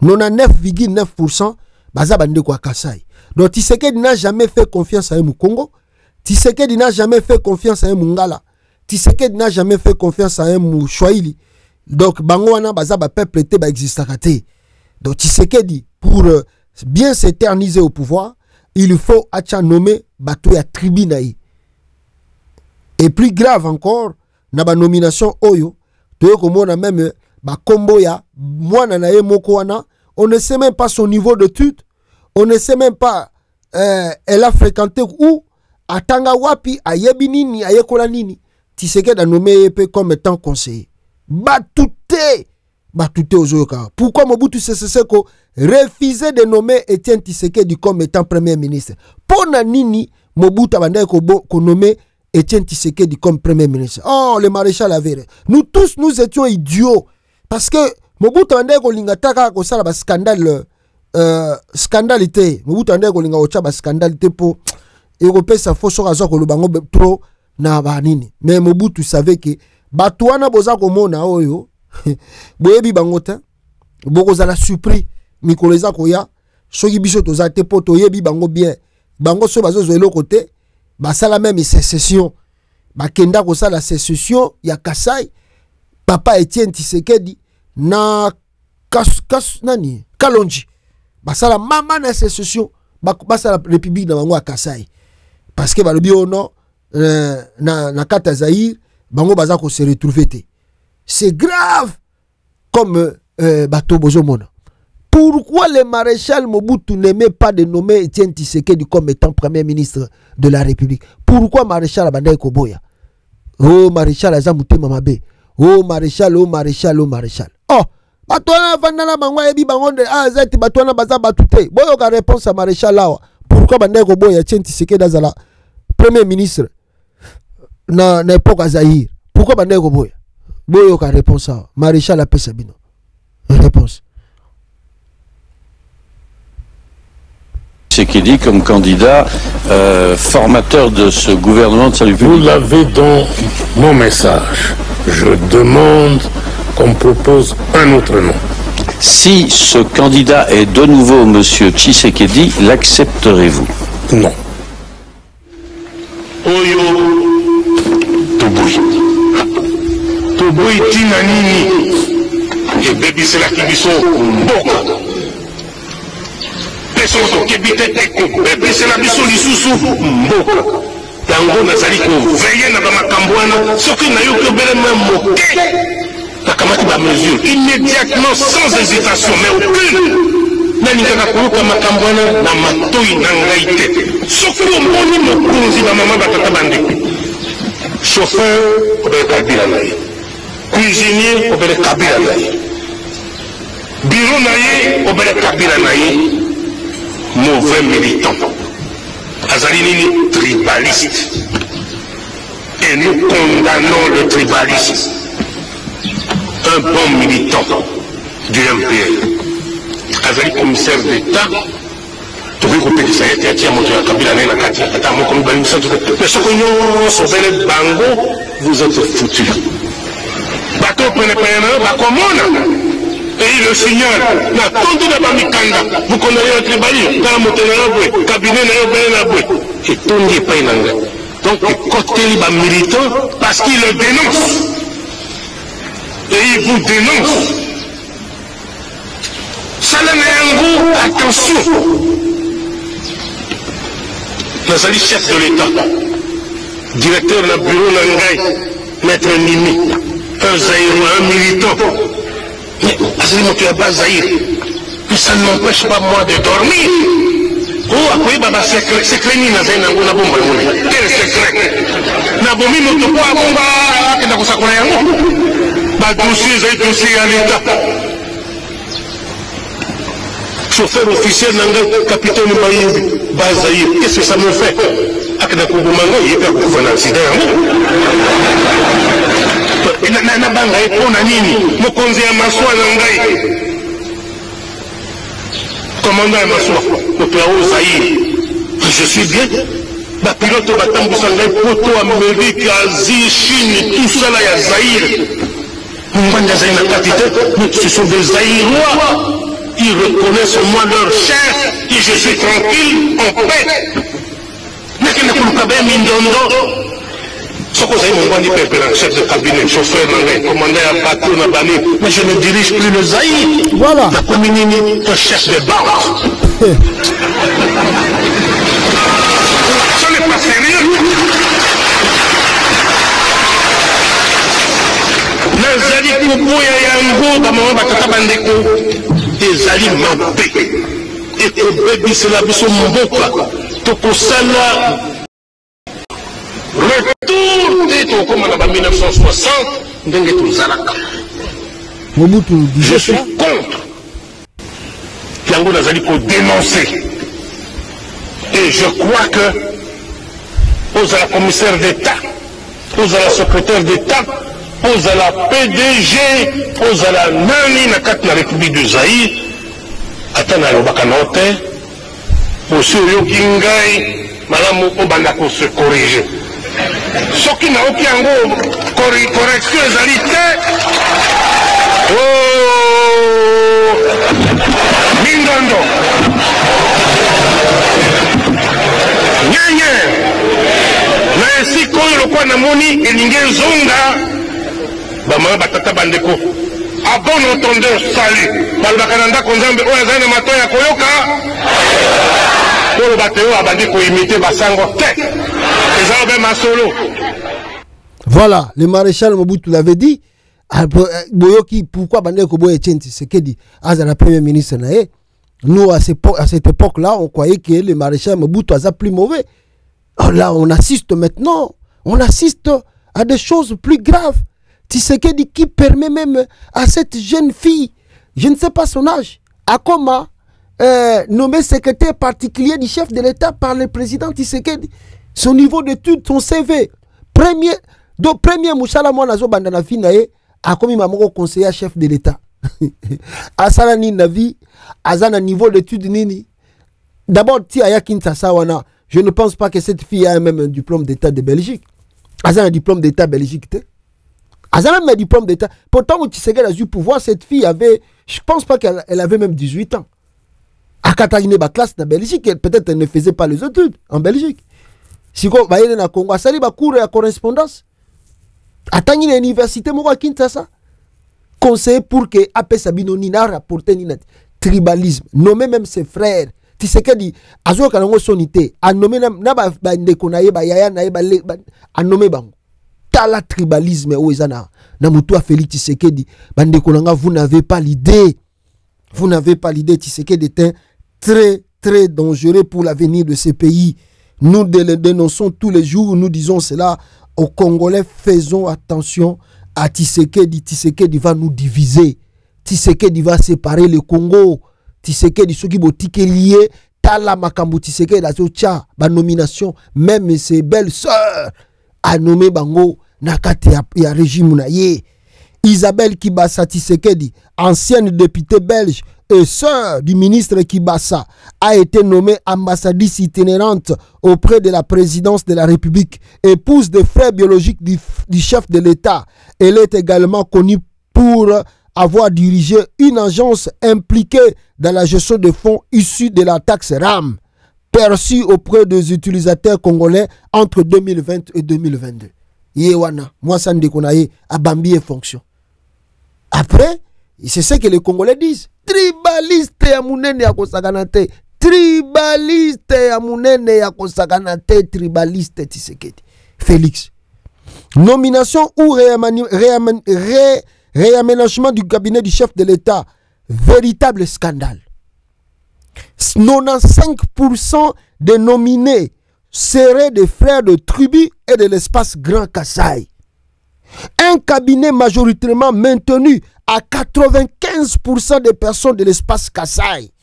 99,9% Bazabande kwa Kasaï. Donc Tshisekedi n'a jamais fait confiance à Congo. Tshisekedi n'a jamais fait confiance à Mungala. Tshisekedi n'a jamais fait confiance à Chouaili. Donc Bangwana Bazaba peuple était existakate. Donc Tshisekedi, pour bien s'éterniser au pouvoir, il faut nommer Batoya Tribinaï. Et plus grave encore, na ba nomination Oyo, on a même Komboya, on ne sait même pas son niveau d'études, on ne sait même pas elle a fréquenté où, à Tangawapi, à Yebinini, à Yekolanini. Tshisekedi a nommé comme étant conseiller. Batouté aux Oyoka. Pourquoi Mobutu Sese Seko refusait de nommer Etienne Tshisekedi comme étant premier ministre? Pour Nanini, Mobutu a nommé Etienne Tshisekedi comme premier ministre. Oh, le maréchal avait. Nous tous, nous étions idiots. Parce que Mobutu a dit que ça scandale. Scandalité. Mobutu a dit que scandalité pour Européen, ça faut se raser que le bango trop na banini. Mais Mobutu savait que Batouana boza komona oyo. Boyebi bangota. Boko za la surpris. Mikoleza koya. Soki biso toza te poto yebi bango bien. Bango so bazo zo côté. Basala même sécession. Bakenda ko sala sécession ya Kasai. Papa Etienne Tshisekedi na nani Kalonji. Basala mama na sécession. Basala république na bango ya Kasai. Parce que balobi ono na kata Zaïre bango baza ko se retrouver te. C'est grave comme bateau bozomona. Pourquoi le maréchal Mobutu n'aimait pas de nommer Etienne Tshisekedi comme étant premier ministre de la République? Pourquoi maréchal Abandai Koboya? Oh maréchal Azamute Mamabe. Oh maréchal, oh maréchal, oh maréchal. Oh, Batouana Vandana Mangwa Ebi Bangonde, ah Zeti Batouana Baza Batute. Boyo ka réponse à maréchal Lawa. Pourquoi Bandai Koboya Etienne Tshisekedi Azala premier ministre na époque Zaïre? Pourquoi Bandai Koboya? Boyo ka réponse à maréchal Apesabino. Réponse.
Tshisekedi comme candidat formateur de ce gouvernement de salut public.
Vous l'avez dans mon message. Je demande qu'on propose un autre nom.
Si ce candidat est de nouveau M. Tshisekedi, l'accepterez-vous?
Non. Oyo Toboy tina nini ebebiselaki biso mboka mpe soki tokebi te ekobebisela biso lisusu mboka yango nazali koveye na bamakambo wana soki nayoki obelema moke nakamati bamesure immédiatement sans hésitation mais aucune nalingaka koluka makambo wana na matoi na ngai te soki omoni mokonzi bamama batata bandeko chauffeur obele kabila na ye cuisinier obele kabila na ye bureau na ye obele kabila na ye mauvais militant azali nini tribaliste et nous condamnons le tribalisme. Un bon militant du MPL azali commissaire d'État tokoki kopekisa ye te atia moto ya kabila naye na kati ata moko mibali misato te soko nyonso obele bango vous êtes foutu bato penepene na yo bakomona et il le signale na tondi na bamikanda mokondo yo tribali tala moto na yo boye kabine na yo bele na boye etondi epai na ngai donc ekoteli bamilitant parce qu'il le dénonce et il vous dénonce. Salamango, attention. Nazali chef de l'État, directeur du bureau Nangai, maître Nimi, un Zaïrois, un militant. Mais Azali Motoyaba Zaïr, mais ça ne m'empêche pas moi de dormir. Oh, après, baba, secret ni Nazai Nango na bomba. Quel secret? Nabomi Motopo a bomba, et na kosakona yango. Dossier à l'État. Chauffeur officiel Nanga, capitaine Maïbi, Bazaïr, qu'est-ce que ça me fait? Akana Kouboumango, il est pour faire un accident. Nabanga et Ponanini, Mokonzi Amaswa Nangai. Commandant Amaswa, le Péro Zaïr. Je suis bien. La pilote Batambu Sangai, Poto, Amérique, Asie, Chine, tout ça là, il y a Zaïr. Ce sont des Zaïrois. Ils reconnaissent en moi leur chair et je suis tranquille, en paix. Mais qu'il ne peut pas bien Mindondo. Ce que j'ai mon chef de cabinet, chauffeur, commandant à bateau, mais je ne dirige plus le Zaïre.
Voilà.
La commune, un chef de banque. Ce n'est pas sérieux. Nazali kuboya yango bamama batata bandeko ezali mabe ekobebisela biso mboka tokosala retour te tokoma na ba 1960 ndenge tozalaka.
Mobutu
je suis contre yango nazali kodénoncer et je crois que ozala commissaire d'État ozala secrétaire d'État à la PDG, à la Nani, na la République du Zaïre, atana lobaka note, aussi au Kingai, madame Obandako se corriger. Ce qui n'a aucun correction égalité. Oh, Mindondo. Nyanya. Na esi koyo lokwa na moni elinge zonga. Bama batata bandeko a bon entendeur salut balbakananda konzambe oyo azali na mato ya koyoka polo bateo abandi koimite basango te eza obe masolo.
Voilà, le maréchal Mobutu l'avait dit. Boyoki, pourquoi bandeko boye Tchenti Sekedi à la première ministre nae. Nous à cette époque-là, on croyait que le maréchal Mobutu a plus mauvais. Alors là, on assiste maintenant, on assiste à des choses plus graves. Tshisekedi qui permet même à cette jeune fille, je ne sais pas son âge, Akoma, nommé secrétaire particulier du chef de l'État par le président Tshisekedi. Son niveau d'études, son CV, premier Moussala Mwanazo Bandana Finae, Akomi Mamoko conseiller chef de l'État. Asana ni Navi, Azana niveau d'études Nini. D'abord, Ti Ayakin Tassawana, je ne pense pas que cette fille a même un diplôme d'État de Belgique. Azana un diplôme d'État Belgique. Elle a même un diplôme d'État. Pourtant, où Tshisekedi a eu pouvoir, cette fille avait Je pense pas qu'elle avait même 18 ans. À Katarine ba classe en Belgique, peut-être elle ne faisait pas les études en Belgique. Si vous voyez na Congo, ça va cours à correspondance. Attendez l'université moko Kinshasa. Conseiller pour que AP Sabino Nina rapporte Nina tribalisme, nommer même ses frères. Tu sais que dit azo kanango sonité, a nommer na ba ndeko na ye ba yaya na ye ba a nommer bango. Tala tribalisme oezana na mutu a Félix Tshisekedi bandeko nanga, vous n'avez pas l'idée. Vous n'avez pas l'idée. Tshisekedi est très très dangereux pour l'avenir de ce pays. Nous le dénonçons tous les jours, nous disons cela aux Congolais, faisons attention à Tshisekedi. Tshisekedi va nous diviser. Tshisekedi va séparer le Congo. Tshisekedi soki botike lié tala makambo Tshisekedi la tcha ba nomination même ses belles sœurs a nommé bango nakati ya régime na ye. Isabelle Kibasa Tshisekedi, ancienne députée belge et sœur du ministre Kibasa, a été nommée ambassadrice itinérante auprès de la présidence de la République, épouse des frères biologiques du chef de l'État. Elle est également connue pour avoir dirigé une agence impliquée dans la gestion de fonds issus de la taxe RAM, perçue auprès des utilisateurs congolais entre 2020 et 2022. Yewana, moi ça ne déconne à Bambi et fonction. Après, c'est ce que les Congolais disent. Tribaliste ya munene ya kosaganate. Tribaliste ya munene ya kosaganate. Tribaliste Tshisekedi. Félix. Nomination ou réaménagement du cabinet du chef de l'État. Véritable scandale. 95% des nominés seraient des frères de Trubi et de l'espace Grand Kassai. Un cabinet majoritairement maintenu à 95% des personnes de l'espace Kassai.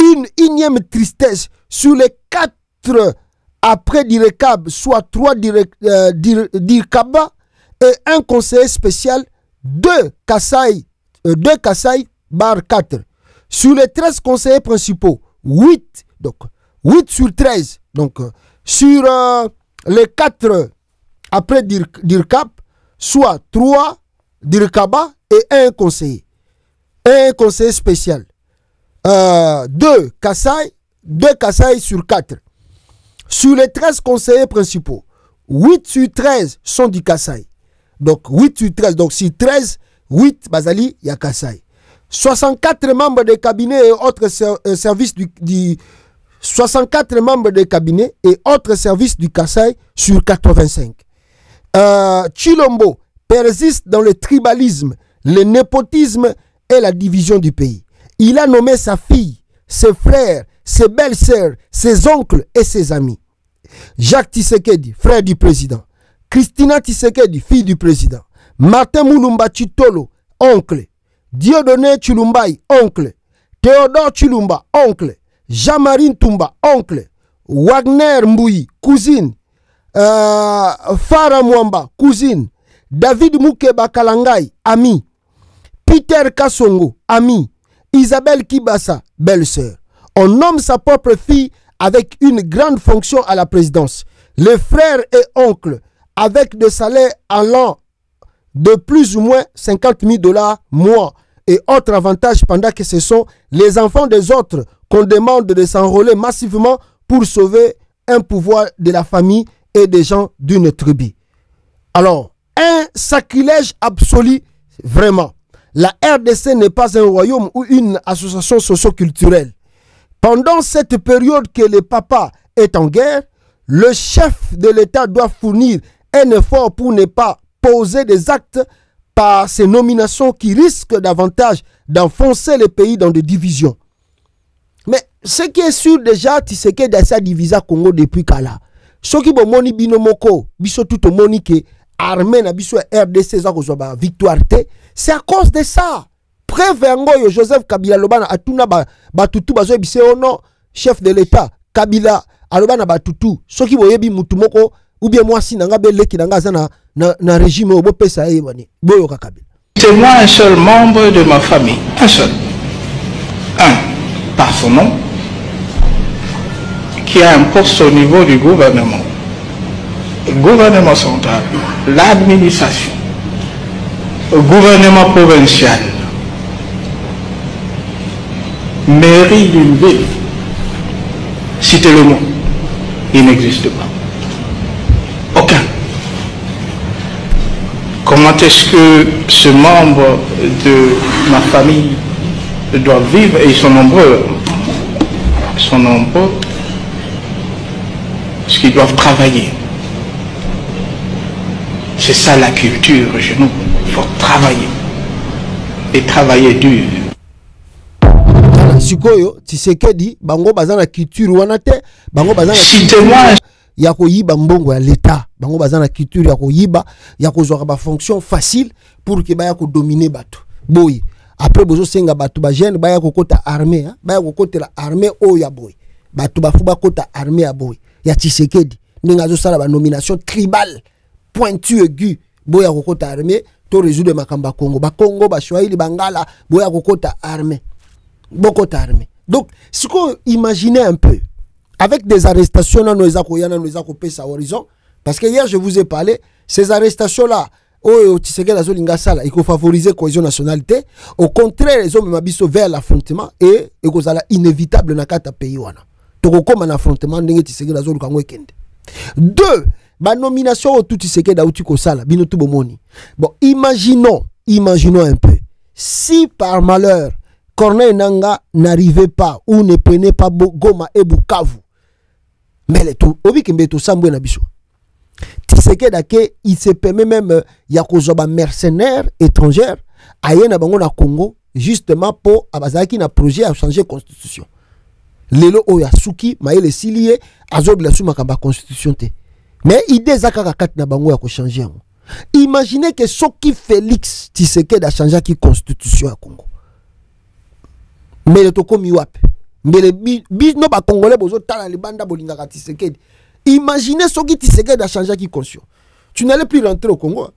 Une énième tristesse sur les 4 après Direkab, soit 3 Dirkaba et un conseiller spécial, 2 Kassai bar 4. Sur les 13 conseillers principaux, 8 sur 13. Donc, sur les 4 après Dirkab, soit 3 Dirkaba et un conseiller spécial. 2 Kassai sur 4. Sur les 13 conseillers principaux, 8 sur 13 sont du Kassai. Donc 8 sur 13, donc sur 13, 8 Bazali, il y a Kassai. 64 membres de cabinet et autres services du 64 membres de cabinet et autres services du Kassai sur 85. Chilombo persiste dans le tribalisme, le népotisme et la division du pays. Il a nommé sa fille, ses frères, ses belles-sœurs, ses oncles et ses amis. Jacques Tshisekedi, frère du président. Christina Tshisekedi, fille du président. Martin Mulumba Chitolo, oncle. Dieudonné Chilumbai, oncle. Théodore Chilumba, oncle. Jean-Marie Tumba, oncle. Wagner Mbouyi, cousine. Farah Mwamba, cousine. David Moukeba Kalangai, ami. Peter Kassongo, ami. Isabelle Kibasa, belle-sœur. On nomme sa propre fille avec une grande fonction à la présidence. Les frères et oncles avec des salaires allant de plus ou moins 50 000 $ mois et autres avantages, pendant que ce sont les enfants des autres qu'on demande de s'enrôler massivement pour sauver un pouvoir de la famille et des gens d'une tribu. Alors, un sacrilège absolu, vraiment. La RDC n'est pas un royaume ou une association socio-culturelle. Pendant cette période que le papa est en guerre, le chef de l'État doit fournir un effort pour ne pas poser des actes par ces nominations qui risquent davantage d'enfoncer le pays dans des divisions. Mais ce qui est sûr déjà, tu sais que dans sa division Congo depuis Kala. Ce qui est moni binomoko, biso tout moni que armée na biso RDC za kozoba victoire té, c'est à cause de ça. Preuve ngoyo Joseph Kabila lobana atuna batutu bazo bise ono chef de l'État Kabila alobana batutu soki boyebi mutu moko ou bien moi si nanga beleki nanga za na régime obo pesa yebani boyo ka Kabila.
C'est moi un seul membre de ma famille, un seul. Un par son nom qui a un poste au niveau du gouvernement. Le gouvernement central, l'administration, le gouvernement provincial, mairie d'une ville, citez-le-moi, il n'existe pas. Aucun. Comment est-ce que ce membre de ma famille doit vivre, et ils sont nombreux, parce qu'ils doivent travailler. C'est ça la culture chez nous, il faut travailler, et travailler dur.
Sikoyo, Tshisekedi, bango bazana culture wanate, bango bazana
citez-moi
ya koyiba mbongo ya l'État, bango bazana culture ya koyiba, ya kozwaka ba fonction facile pour que baya ko dominer bato. Boy, après bozo senga bato ba jeune baya ko kota armée, baya ko kota la armée o ya boy. Bato ba fuba kota armée ya boy. Ya Tshisekedi, ninga zo sala ba nomination tribale, pointu aigu, boya ko kota armée, to résoudre makamba Congo, ba Congo ba Swahili bangala, boya ko kota armée. Beaucoup d'armées. Donc, ce qu'on imaginait un peu, avec des arrestations, dans nos horizon, parce que hier, je vous ai parlé, ces arrestations-là, il faut favoriser la cohésion nationalité. Au contraire, les hommes m'ont vers l'affrontement et c'est inévitable dans le pays. Donc, comme un affrontement, deux, la nomination au tout bon, imaginons un peu, si par malheur, Corneille Nangaa n'arrivait pas ou ne prenait pas Goma et Bukavu. Mais les tout, obi kimbeto sambwe na biso. Tshisekedi il se permet même ya kozoba mercenaires étrangers ayena bango na Congo justement pour abazaki na projet à changer constitution. Lelo oya suki maele silie azobla sou makamba constitution te. Mais idée zakaka kat na bango ya ko changer. Imaginez que Soki Félix Tshisekedi a changé qui constitution à Congo. Mais le toko miwap. Mais les bisno ba congolais bozo tala les banda bolinga ka Tshisekedi. Imaginez ce qui Tshisekedi a changé qui conscient. Tu n'allais plus rentrer au Congo.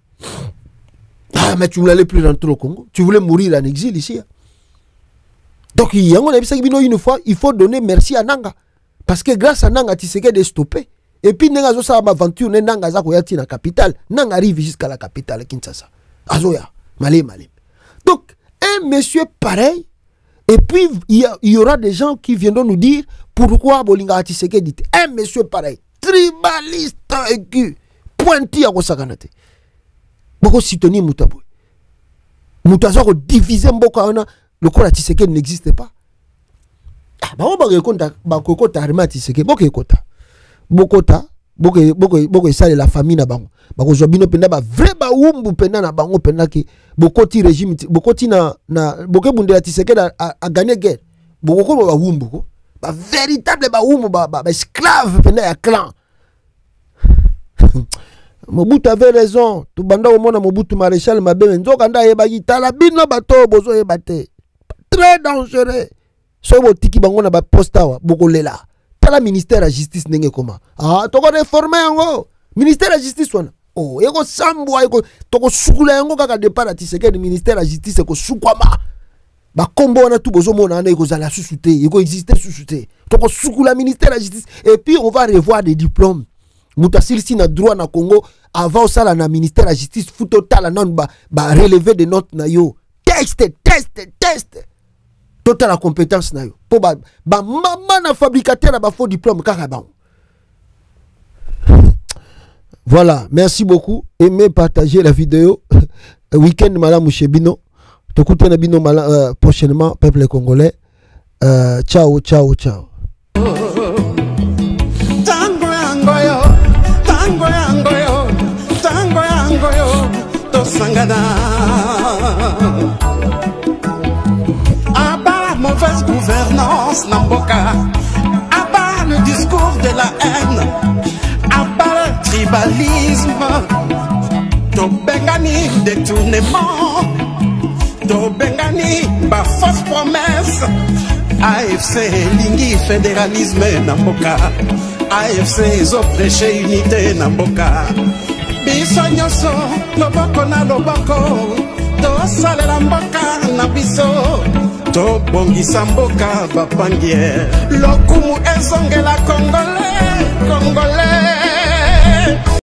Ah mais tu n'allais plus rentrer au Congo. Tu voulais mourir en exil ici. Donc il y a une fois il faut donner merci à Nanga parce que grâce à Nanga Tshisekedi est stoppé. Et puis Nanga zo sa aventure Nanga za ko yati na capitale. Nanga arrive jusqu'à la capitale Kinshasa. Azoya malé. Donc un monsieur pareil. Et puis, il y aura des gens qui viendront nous dire pourquoi Bolinga Tshisekedi dit un monsieur pareil, tribaliste aigu, pointu à Kosakanate. Beaucoup s'y Moutaboy. Moutazo diviser Mboka, le corps à Tshisekedi n'existe pas. Ah, bah, on va raconter, bah, Kokota Arima Tshisekedi, Bokota, Boko sale la famille na bango. Bako zobino penda ba vrai ba wumbu penda na bango penda ki bokoti régime bokoti na boke bundela Tshisekedi a gagné guerre. Boko ba wumbu ko ba véritable ba wumbu ba esclave penda ya clan. Mobutu avait raison. Tu banda au monde Mobutu maréchal Mabembe nzoka nda yeba kitala bino bato bozo yebate. Très dangereux. So botiki bango na ba posta wa boko lela. La ministère de la justice n'est comment ah tu as réformé yango ministère de la justice wana oh yego sambo yego toko sukula yango kaka départ Tshisekedi ministère de la justice ko sukwama ba kombo wana tout bozo mona na yego zala susute yego exister susute toko sukula ministère de la justice et puis on va revoir des diplômes mutasil si na droit na Congo avant ça na ministère de la justice faut total non ba relever des notes na yo test total la compétence na yo pour ba maman na fabricateur na ba faux diplôme kaka. Voilà, merci beaucoup. Aimez partager la vidéo. Week-end Malamu Chebino. Tokute na bino prochainement peuple congolais. Ciao.
Tango yangoyo to sangada. Mauvaise gouvernance Namboka, abat le discours de la haine, abat le tribalisme, to bengani détournement, to bengani ba fausse promesse. AFC lingi fédéralisme Namboka, AFC zo prêcher unité Namboka. Biso nyoso loboko na loboko, to salela mboka na biso. To bongisa mboka bapangier lokumu ezongela Congolais